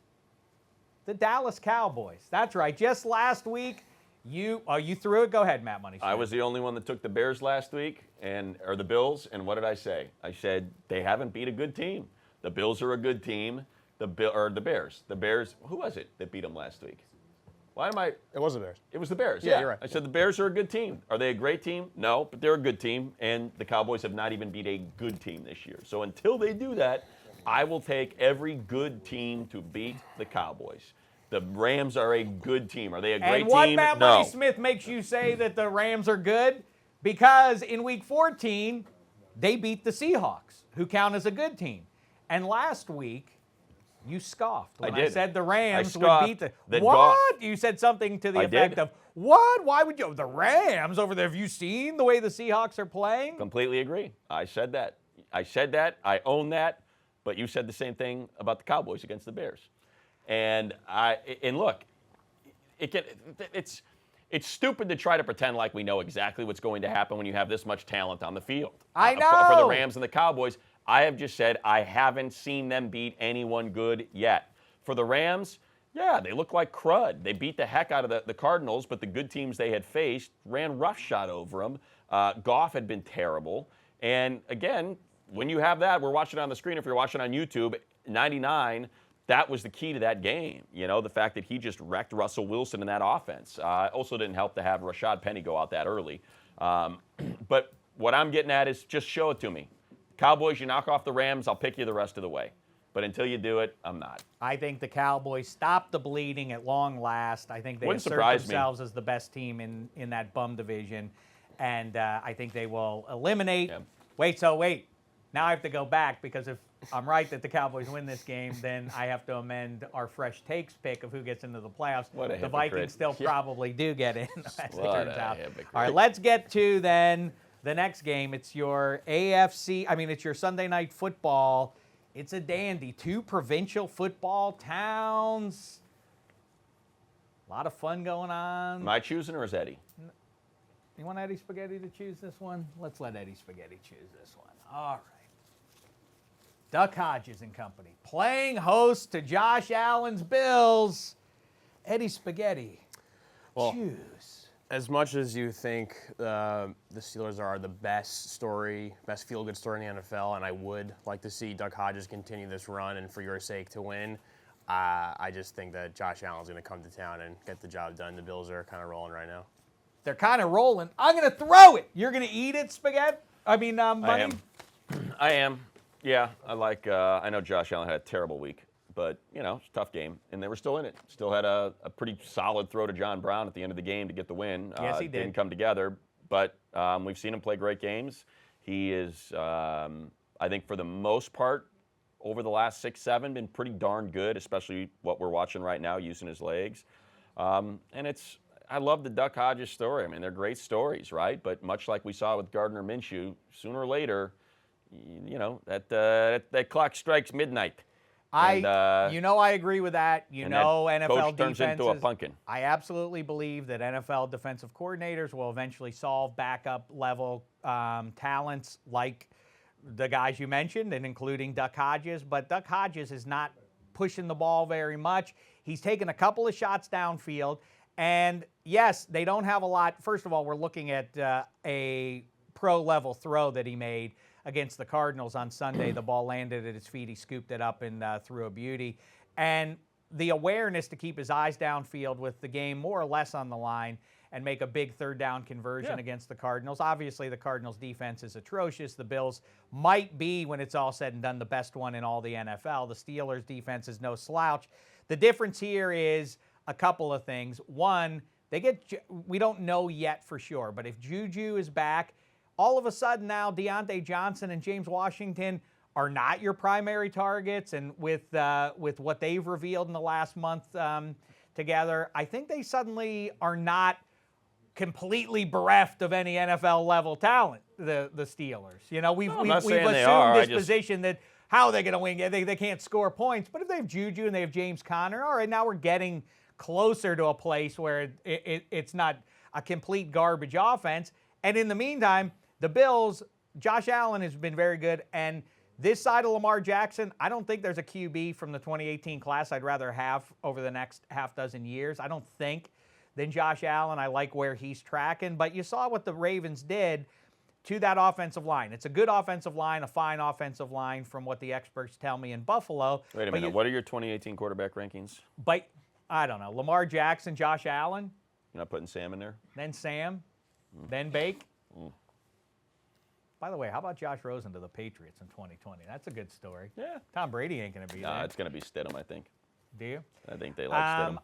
Speaker 1: the Dallas Cowboys. That's right. Just last week, you threw it. Go ahead, Matt Money Smith.
Speaker 2: I was the only one that took the Bears last week, or the Bills, and what did I say? I said they haven't beat a good team. The Bills are a good team. The Bears. The Bears. Who was it that beat them last week? Why am I?
Speaker 3: It was the Bears.
Speaker 2: It was the Bears.
Speaker 3: Yeah, you're right.
Speaker 2: I said the Bears are a good team. Are they a great team? No, but they're a good team, and the Cowboys have not even beat a good team this year. So until they do that, I will take every good team to beat the Cowboys. The Rams are a good team. Are they a great team?
Speaker 1: And what Matt Money Smith makes you say that the Rams are good? Because in Week 14, they beat the Seahawks, who count as a good team. And last week, you scoffed when I said the Rams would beat the. What? You said something to the effect of, what? Why would you? The Rams over there. Have you seen the way the Seahawks are playing?
Speaker 2: Completely agree. I said that. I own that. But you said the same thing about the Cowboys against the Bears. And look, it's stupid to try to pretend like we know exactly what's going to happen when you have this much talent on the field.
Speaker 1: I know.
Speaker 2: For the Rams and the Cowboys, I have just said I haven't seen them beat anyone good yet. For the Rams, yeah, they look like crud. They beat the heck out of the Cardinals, but the good teams they had faced ran roughshod over them. Goff had been terrible. And again, when you have that, we're watching it on the screen. If you're watching on YouTube, 99, that was the key to that game. You know, the fact that he just wrecked Russell Wilson in that offense. Also didn't help to have Rashad Penny go out that early. But what I'm getting at is just show it to me. Cowboys, you knock off the Rams, I'll pick you the rest of the way. But until you do it, I'm not.
Speaker 1: I think the Cowboys stop the bleeding at long last. I think they assert themselves as the best team in that bum division. And I think they will eliminate. Yeah. Wait. Now I have to go back, because if I'm right that the Cowboys win this game, then I have to amend our fresh takes pick of who gets into the playoffs. The Vikings still probably do get in, as it turns out. All right, let's get to then the next game. It's your it's your Sunday Night Football. It's a dandy. 2 provincial football towns. A lot of fun going on.
Speaker 2: Am I choosing, or is Eddie?
Speaker 1: You want Eddie Spaghetti to choose this one? Let's let Eddie Spaghetti choose this one. All right. Duck Hodges and company playing host to Josh Allen's Bills. Eddie Spaghetti, choose.
Speaker 3: As much as you think the Steelers are the best feel-good story in the NFL, and I would like to see Duck Hodges continue this run and for your sake to win, I just think that Josh Allen's going to come to town and get the job done. The Bills are kind of rolling right now.
Speaker 1: They're kind of rolling. I'm going to throw it. You're going to eat it, Spaghetti? Money?
Speaker 2: I am. Yeah, I know Josh Allen had a terrible week, but, it's a tough game, and they were still in it. Still had a pretty solid throw to John Brown at the end of the game to get the win.
Speaker 1: Yes, he did.
Speaker 2: Didn't come together, but we've seen him play great games. He is, I think for the most part, over the last 6-7, been pretty darn good, especially what we're watching right now, using his legs. I love the Duck Hodges story. I mean, they're great stories, right? But much like we saw with Gardner Minshew, sooner or later, that clock strikes midnight.
Speaker 1: I agree with that. NFL
Speaker 2: coach
Speaker 1: defenses
Speaker 2: turns into a pumpkin.
Speaker 1: I absolutely believe that NFL defensive coordinators will eventually solve backup level talents like the guys you mentioned, and including Duck Hodges. But Duck Hodges is not pushing the ball very much. He's taken a couple of shots downfield. And yes, they don't have a lot. First of all, we're looking at a pro-level throw that he made against the Cardinals on Sunday. The ball landed at his feet. He scooped it up and threw a beauty. And the awareness to keep his eyes downfield with the game more or less on the line and make a big third down conversion against the Cardinals. Obviously, the Cardinals' defense is atrocious. The Bills might be, when it's all said and done, the best one in all the NFL. The Steelers' defense is no slouch. The difference here is a couple of things. One, we don't know yet for sure, but if Juju is back, all of a sudden now Deontay Johnson and James Washington are not your primary targets, and with what they've revealed in the last month together, I think they suddenly are not completely bereft of any NFL level talent. The Steelers, we've assumed this position that how are they going to win? They can't score points, but if they have Juju and they have James Conner, all right, now we're getting closer to a place where it's not a complete garbage offense. And in the meantime, the Bills, Josh Allen has been very good, and this side of Lamar Jackson, I don't think there's a QB from the 2018 class I'd rather have over the next half dozen years. I don't think than Josh Allen. I like where he's tracking, but you saw what the Ravens did to that offensive line. It's a good offensive line, a fine offensive line from what the experts tell me in Buffalo.
Speaker 2: Wait a minute. What are your 2018 quarterback rankings?
Speaker 1: But I don't know. Lamar Jackson, Josh Allen.
Speaker 2: You're not putting Sam in there?
Speaker 1: Then Sam. Then Bake. By the way, how about Josh Rosen to the Patriots in 2020? That's a good story.
Speaker 2: Yeah.
Speaker 1: Tom Brady ain't going to be there.
Speaker 2: No, it's going to be Stidham, I think.
Speaker 1: Do you?
Speaker 2: I think they like Stidham.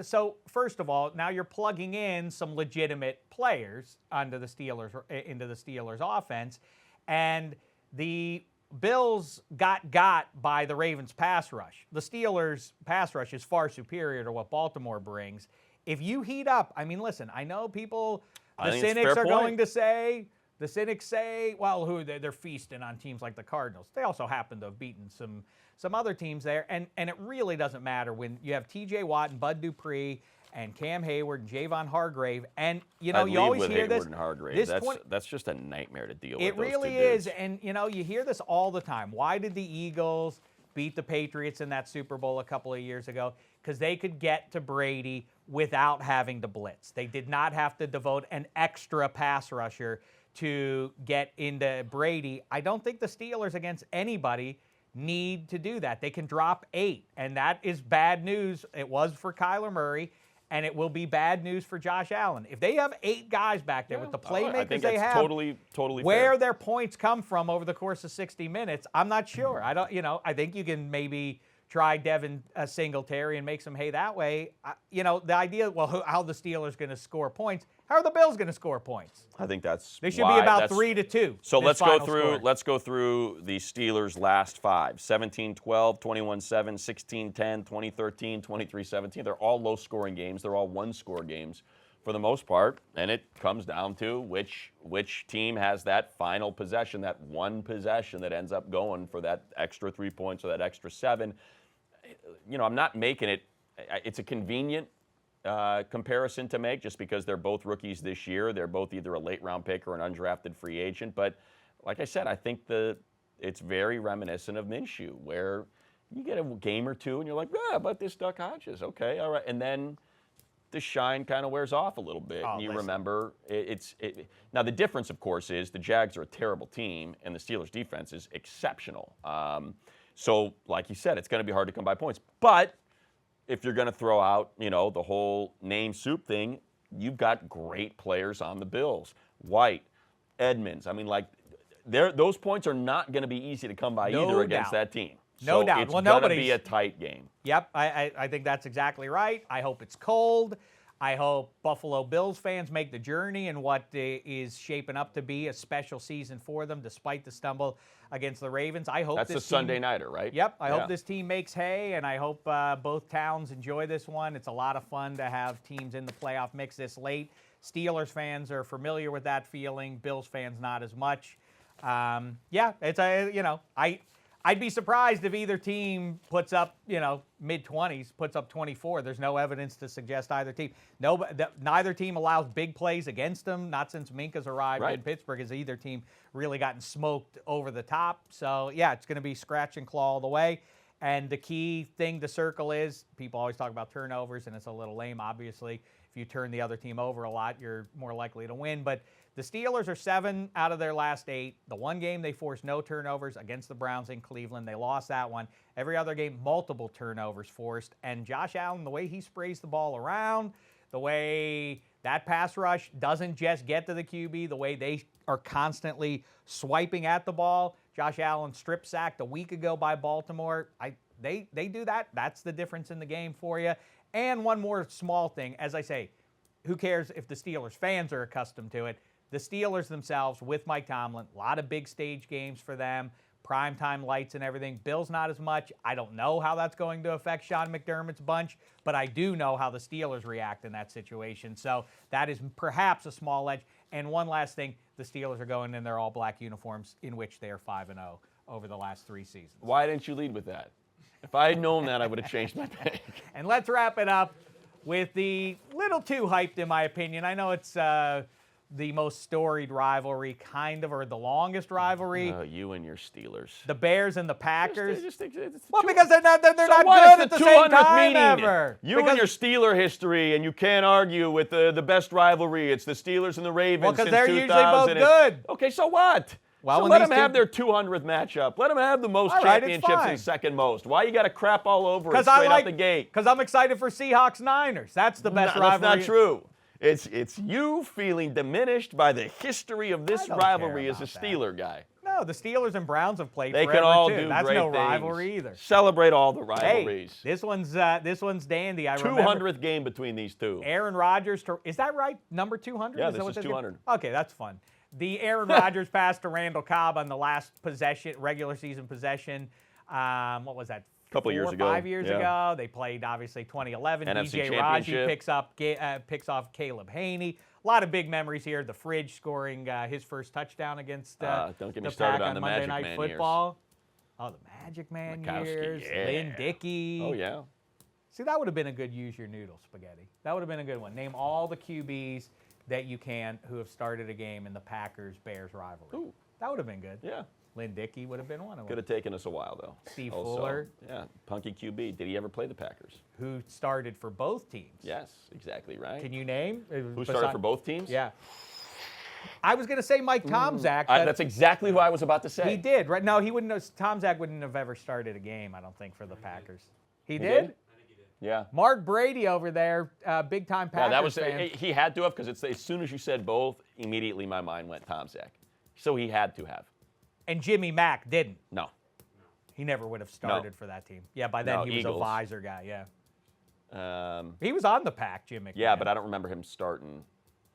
Speaker 1: So first of all, now you're plugging in some legitimate players into the Steelers offense, and the Bills got by the Ravens pass rush. The Steelers pass rush is far superior to what Baltimore brings. If you heat up, I mean, listen, I know people, the cynics are going to say. The cynics say, well, they're feasting on teams like the Cardinals. They also happen to have beaten some other teams there, and it really doesn't matter when you have T.J. Watt and Bud Dupree and Cam Hayward and Javon Hargrave, and you always hear this.
Speaker 2: And Hargrave. That's just a nightmare to deal with.
Speaker 1: It really is, and you hear this all the time. Why did the Eagles beat the Patriots in that Super Bowl a couple of years ago? Because they could get to Brady without having to blitz. They did not have to devote an extra pass rusher to get into Brady. I don't think the Steelers against anybody need to do that. They can drop 8, and that is bad news. It was for Kyler Murray, and it will be bad news for Josh Allen. If they have 8 guys back there with the playmakers they have,
Speaker 2: totally
Speaker 1: where
Speaker 2: fair.
Speaker 1: Their points come from over the course of 60 minutes, I'm not sure. I think you can maybe try Devin Singletary and make some hay that way. The idea, how the Steelers going to score points? How are the Bills going to score points?
Speaker 2: I think
Speaker 1: they should be about 3-2.
Speaker 2: So let's go through the Steelers' last 5: 17-12, 21-7, 16-10, 20-13, 23-17. They're all low-scoring games. They're all one-score games for the most part, and it comes down to which team has that final possession, that one possession that ends up going for that extra 3 points or that extra 7. I'm not making it. It's a convenient comparison to make just because they're both rookies this year. They're both either a late-round pick or an undrafted free agent. But like I said, I think it's very reminiscent of Minshew, where you get a game or two and you're like, how about this Duck Hodges? Okay, all right. And then the shine kind of wears off a little bit. And you remember, now the difference, of course, is the Jags are a terrible team and the Steelers' defense is exceptional. So, like you said, it's going to be hard to come by points. But if you're going to throw out, the whole name soup thing, you've got great players on the Bills. White, Edmonds. I mean, those points are not going to be easy to come by either against that team.
Speaker 1: No doubt.
Speaker 2: It's going to be a tight game.
Speaker 1: Yep, I think that's exactly right. I hope it's cold. I hope Buffalo Bills fans make the journey in what is shaping up to be a special season for them, despite the stumble against the Ravens. I hope
Speaker 2: that's a Sunday nighter, right?
Speaker 1: Yep. I hope this team makes hay, and I hope both towns enjoy this one. It's a lot of fun to have teams in the playoff mix this late. Steelers fans are familiar with that feeling. Bills fans not as much. I'd be surprised if either team puts up, mid-20s, puts up 24. There's no evidence to suggest either team. Neither team allows big plays against them. Not since Minka's arrived in Pittsburgh has either team really gotten smoked over the top. So, it's going to be scratch and claw all the way. And the key thing to circle is people always talk about turnovers, and it's a little lame, obviously. If you turn the other team over a lot, you're more likely to win. But the Steelers are 7 out of their last 8. The one game they forced no turnovers against the Browns in Cleveland. They lost that one. Every other game, multiple turnovers forced. And Josh Allen, the way he sprays the ball around, the way that pass rush doesn't just get to the QB, the way they are constantly swiping at the ball. Josh Allen strip sacked a week ago by Baltimore. They do that. That's the difference in the game for you. And one more small thing. As I say, who cares if the Steelers fans are accustomed to it? The Steelers themselves with Mike Tomlin, a lot of big stage games for them, primetime lights and everything. Bills not as much. I don't know how that's going to affect Sean McDermott's bunch, but I do know how the Steelers react in that situation. So that is perhaps a small edge. And one last thing, the Steelers are going in their all-black uniforms in which they are 5-0 over the last 3 seasons.
Speaker 2: Why didn't you lead with that? If I had known that, I would have changed my pick.
Speaker 1: And let's wrap it up with the little too hyped, in my opinion. I know it's the most storied rivalry, kind of, or the longest rivalry.
Speaker 2: You and your Steelers.
Speaker 1: The Bears and the Packers.
Speaker 2: Well,
Speaker 1: because they're not good at the same time ever.
Speaker 2: You and your Steeler history, and you can't argue with the best rivalry. It's the Steelers and the Ravens since 2000.
Speaker 1: Well, because they're usually both good.
Speaker 2: Okay, so what?
Speaker 1: Well,
Speaker 2: so let them have their 200th matchup. Let them have the most championships and second most. Why you got to crap all over it straight out the gate?
Speaker 1: Because I'm excited for Seahawks-Niners. That's the best rivalry.
Speaker 2: That's not true. It's you feeling diminished by the history of this rivalry as a Steeler guy.
Speaker 1: No, the Steelers and Browns have played
Speaker 2: they
Speaker 1: forever,
Speaker 2: can all
Speaker 1: too.
Speaker 2: do
Speaker 1: That's
Speaker 2: great
Speaker 1: no
Speaker 2: things.
Speaker 1: rivalry either.
Speaker 2: Celebrate all the rivalries.
Speaker 1: Hey, this one's dandy. I
Speaker 2: 200th game between these two.
Speaker 1: Aaron Rodgers, is that right? Number 200?
Speaker 2: Yeah, this is 200.
Speaker 1: Okay, that's fun. The Aaron Rodgers pass to Randall Cobb on the last possession, regular season possession. What was that?
Speaker 2: Couple years ago.
Speaker 1: 5 years ago. They played, obviously, 2011.
Speaker 2: NFC
Speaker 1: DJ Raji picks off Caleb Haney. A lot of big memories here. The Fridge scoring his first touchdown against
Speaker 2: don't get me
Speaker 1: the
Speaker 2: started
Speaker 1: Pack
Speaker 2: on the
Speaker 1: Monday
Speaker 2: Magic
Speaker 1: Night
Speaker 2: Man
Speaker 1: Football. Oh, the Magic Man
Speaker 2: Mikowski,
Speaker 1: years.
Speaker 2: yeah.
Speaker 1: Lynn Dickey.
Speaker 2: Oh, yeah.
Speaker 1: See, that would have been a good use your noodle spaghetti. That would have been a good one. Name all the QBs that you can who have started a game in the Packers-Bears rivalry.
Speaker 2: Ooh.
Speaker 1: That would have been good.
Speaker 2: Yeah.
Speaker 1: Lynn Dickey would have been one of them.
Speaker 2: Could have taken us a while, though.
Speaker 1: Steve Fuller.
Speaker 2: Yeah, punky QB. Did he ever play the Packers?
Speaker 1: Who started for both teams.
Speaker 2: Yes, exactly right.
Speaker 1: Can you name?
Speaker 2: Who started for both teams?
Speaker 1: Yeah. I was going to say Mike Tomczak.
Speaker 2: That's exactly who I was about to say.
Speaker 1: He did, right? No, he wouldn't have. Tomczak wouldn't have ever started a game, I don't think, for the Packers. He did?
Speaker 2: I think he did. Yeah.
Speaker 1: Mark Brady over there, big-time Packers fan.
Speaker 2: He had to have, because as soon as you said both, immediately my mind went Tomczak. So he had to have.
Speaker 1: And Jimmy Mack didn't.
Speaker 2: No.
Speaker 1: He never would have started for that team. Yeah, by then he was
Speaker 2: Eagles.
Speaker 1: a visor guy, yeah. He was on the Pack, Jim McMahon.
Speaker 2: Yeah, but I don't remember him starting.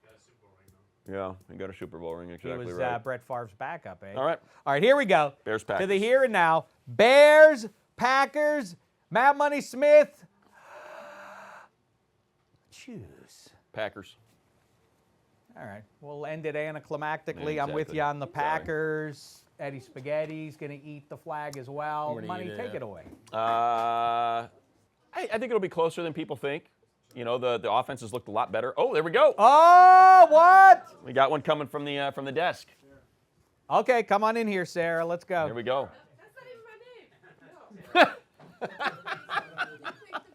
Speaker 2: Got a Super Bowl ring, though. Yeah, he got a Super Bowl ring, exactly
Speaker 1: He was
Speaker 2: right.
Speaker 1: Brett Favre's backup, eh?
Speaker 2: All right,
Speaker 1: here we go.
Speaker 2: Bears, Packers.
Speaker 1: To the here and now. Bears, Packers, Matt Money Smith. Choose.
Speaker 2: Packers.
Speaker 1: All right. We'll end it anticlimactically.
Speaker 2: Yeah,
Speaker 1: I'm with
Speaker 2: exactly.
Speaker 1: you on the
Speaker 2: Sorry.
Speaker 1: Packers. Eddie Spaghetti's going to eat the flag as well. Money, take it away.
Speaker 2: I think it'll be closer than people think. You know, the offense has looked a lot better. Oh, there we go.
Speaker 1: Oh, what?
Speaker 2: We got one coming from the desk.
Speaker 1: Okay, come on in here, Sarah. Let's go.
Speaker 2: Here we go.
Speaker 4: That's not even my name. No. You picked the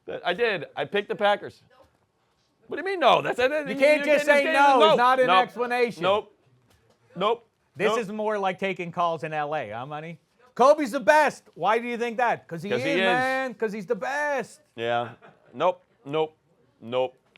Speaker 4: Packers?
Speaker 2: I did. I picked the Packers. What do you mean no?
Speaker 1: You can't just say no. It's not an explanation.
Speaker 2: Nope.
Speaker 1: This is more like taking calls in L.A., huh, Money? Kobe's the best. Why do you think that? Because he is, man. Because he's the best.
Speaker 2: Yeah. Nope.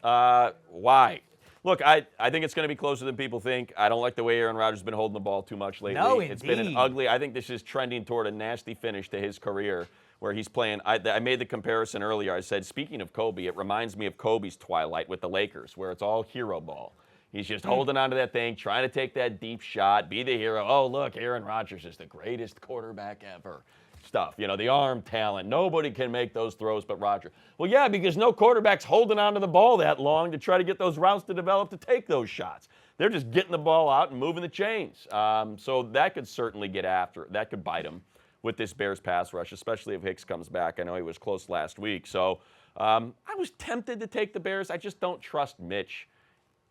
Speaker 2: Why? Look, I think it's going to be closer than people think. I don't like the way Aaron Rodgers has been holding the ball too much lately.
Speaker 1: No,
Speaker 2: It's been an ugly. I think this is trending toward a nasty finish to his career where he's playing. I made the comparison earlier. I said, speaking of Kobe, it reminds me of Kobe's twilight with the Lakers, where it's all hero ball. He's just holding on to that thing, trying to take that deep shot, be the hero. Oh, look, Aaron Rodgers is the greatest quarterback ever. Stuff, you know, the arm talent. Nobody can make those throws but Rodgers. Well, yeah, because no quarterback's holding on to the ball that long to try to get those routes to develop to take those shots. They're just getting the ball out and moving the chains. So that could certainly get after. That could bite him with this Bears pass rush, especially if Hicks comes back. I know he was close last week. So I was tempted to take the Bears. I just don't trust Mitch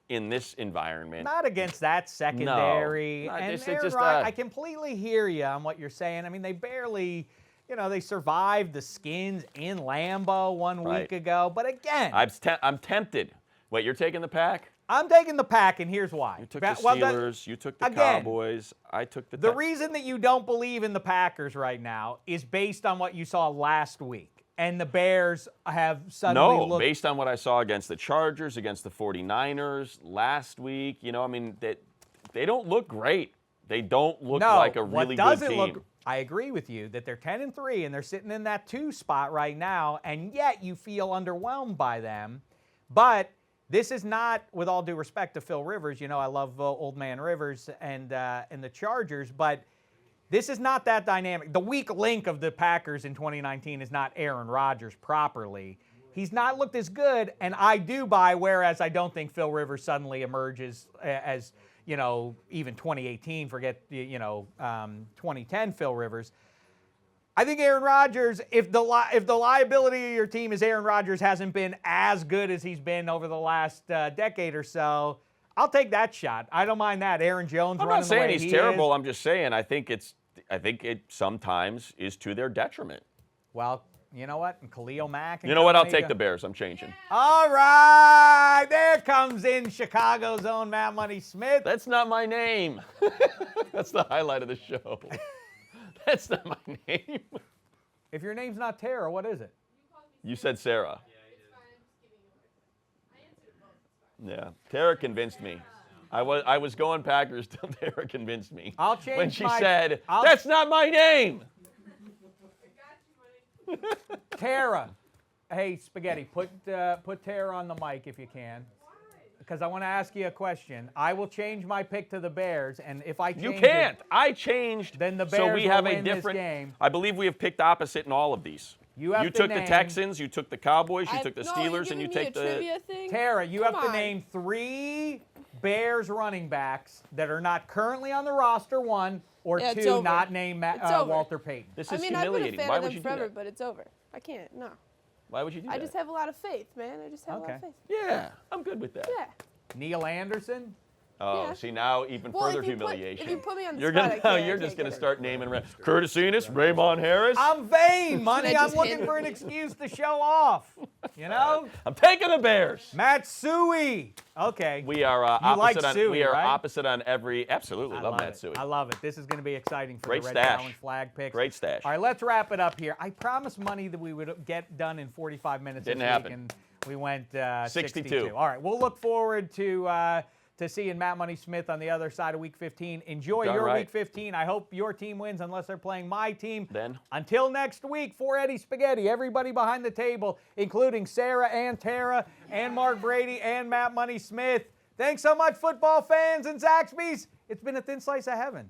Speaker 2: in this environment.
Speaker 1: Not against that secondary.
Speaker 2: No,
Speaker 1: and
Speaker 2: it's
Speaker 1: Aaron
Speaker 2: just,
Speaker 1: Rodgers, I completely hear you on what you're saying. I mean, they barely they survived the Skins in Lambeau one
Speaker 2: Right.
Speaker 1: week ago. But again,
Speaker 2: I'm tempted. Wait, you're taking the Pack?
Speaker 1: I'm taking the Pack, and here's why.
Speaker 2: You took the Steelers. You took the
Speaker 1: again,
Speaker 2: Cowboys. I took the
Speaker 1: The reason that you don't believe in the Packers right now is based on what you saw last week. And the Bears have suddenly looked...
Speaker 2: based on what I saw against the Chargers, against the 49ers last week. They don't look great. They don't look like a really good team.
Speaker 1: I agree with you that they're 10-3 and they're sitting in that 2 spot right now, and yet you feel underwhelmed by them. But this is not, with all due respect to Phil Rivers, I love old man Rivers and the Chargers, but this is not that dynamic. The weak link of the Packers in 2019 is not Aaron Rodgers properly. He's not looked as good, and I do buy, whereas I don't think Phil Rivers suddenly emerges as, even 2018, forget, 2010 Phil Rivers. I think Aaron Rodgers, if the liability of your team is Aaron Rodgers hasn't been as good as he's been over the last decade or so, I'll take that shot. I don't mind that. Aaron Jones
Speaker 2: I'm
Speaker 1: running
Speaker 2: not saying
Speaker 1: the way
Speaker 2: he's
Speaker 1: he
Speaker 2: terrible.
Speaker 1: is.
Speaker 2: I'm just saying I think it sometimes is to their detriment.
Speaker 1: Well, you know what? And Khalil Mack. And
Speaker 2: You know what? I'll
Speaker 1: company
Speaker 2: take the Bears. I'm changing.
Speaker 1: All right. There comes in Chicago's own Matt Money Smith.
Speaker 2: That's not my name. That's the highlight of the show. That's not my name.
Speaker 1: If your name's not Tara, what is it?
Speaker 2: You said Sarah.
Speaker 4: It's fine. I'm just giving you a hard time. I answered it both. It's fine.
Speaker 2: Yeah. Tara convinced me. I was going Packers till Tara convinced me.
Speaker 1: I'll change
Speaker 2: when she
Speaker 1: my-
Speaker 2: said,
Speaker 1: I'll-
Speaker 2: "That's not my name."
Speaker 4: I got you, buddy.
Speaker 1: Tara. Hey, Spaghetti, put Tara on the mic if you can. Because I want to ask you a question. I will change my pick to the Bears, and if I change
Speaker 2: You can't. I changed.
Speaker 1: Then the
Speaker 2: so
Speaker 1: Bears
Speaker 2: we
Speaker 1: will
Speaker 2: have a
Speaker 1: win this
Speaker 2: different
Speaker 1: game.
Speaker 2: I believe we have picked opposite in all of these.
Speaker 1: You have to
Speaker 2: took the
Speaker 1: name-
Speaker 2: Texans, you took the Cowboys, you
Speaker 5: I-
Speaker 2: took the
Speaker 5: no,
Speaker 2: Steelers,
Speaker 5: you're
Speaker 2: and you
Speaker 5: giving me
Speaker 2: take
Speaker 5: a
Speaker 2: the
Speaker 5: trivia thing?
Speaker 1: Tara, you
Speaker 5: Come
Speaker 1: have to
Speaker 5: on.
Speaker 1: name 3 Bears running backs that are not currently on the roster, 1, or
Speaker 5: Yeah, it's
Speaker 1: 2
Speaker 5: over.
Speaker 1: not named
Speaker 5: It's over.
Speaker 1: Walter Payton.
Speaker 2: This
Speaker 5: I
Speaker 2: is
Speaker 5: mean, I've been a
Speaker 2: humiliating.
Speaker 5: fan
Speaker 2: Why
Speaker 5: of
Speaker 2: would
Speaker 5: them
Speaker 2: you do
Speaker 5: forever,
Speaker 2: that?
Speaker 5: but it's over. I can't. No.
Speaker 2: Why would you do that?
Speaker 5: I just have a lot of faith, man. I just have a lot
Speaker 1: Okay.
Speaker 5: of faith.
Speaker 2: Yeah, I'm good with that.
Speaker 5: Yeah.
Speaker 1: Neil Anderson?
Speaker 2: Oh,
Speaker 5: Yeah.
Speaker 2: see now even
Speaker 5: Well,
Speaker 2: further
Speaker 5: if you
Speaker 2: humiliation.
Speaker 5: if you put me on the
Speaker 2: you're
Speaker 5: spot,
Speaker 2: gonna
Speaker 5: I can't,
Speaker 2: you're
Speaker 5: I
Speaker 2: just
Speaker 5: can't
Speaker 2: gonna
Speaker 5: get it.
Speaker 2: start naming Curtis Enos, Raymond Harris.
Speaker 1: I'm vain, money.
Speaker 5: Should I
Speaker 1: I'm
Speaker 5: just
Speaker 1: looking
Speaker 5: hit-
Speaker 1: for an excuse to show off.
Speaker 2: I'm taking the Bears.
Speaker 1: Matsui. Okay.
Speaker 2: We are
Speaker 1: You like
Speaker 2: opposite on
Speaker 1: Suey,
Speaker 2: we are
Speaker 1: right?
Speaker 2: opposite on every. Absolutely,
Speaker 1: I
Speaker 2: love
Speaker 1: love
Speaker 2: that
Speaker 1: it.
Speaker 2: Suey.
Speaker 1: I love it. This is going to be exciting for
Speaker 2: Great
Speaker 1: the Red
Speaker 2: stash.
Speaker 1: Cow and Flag picks.
Speaker 2: Great stash.
Speaker 1: All right, let's wrap it up here. I promised Money that we would get done in 45 minutes
Speaker 2: Didn't
Speaker 1: this
Speaker 2: happen.
Speaker 1: week, and we went
Speaker 2: 62.
Speaker 1: All right, we'll look forward to seeing Matt Money Smith on the other side of Week 15. Enjoy
Speaker 2: Darn
Speaker 1: your
Speaker 2: right.
Speaker 1: Week 15. I hope your team wins unless they're playing my team.
Speaker 2: Then.
Speaker 1: Until next week, for Eddie Spaghetti, everybody behind the table, including Sarah and Tara and Mark Brady and Matt Money Smith. Thanks so much, football fans and Zaxby's. It's been a thin slice of heaven.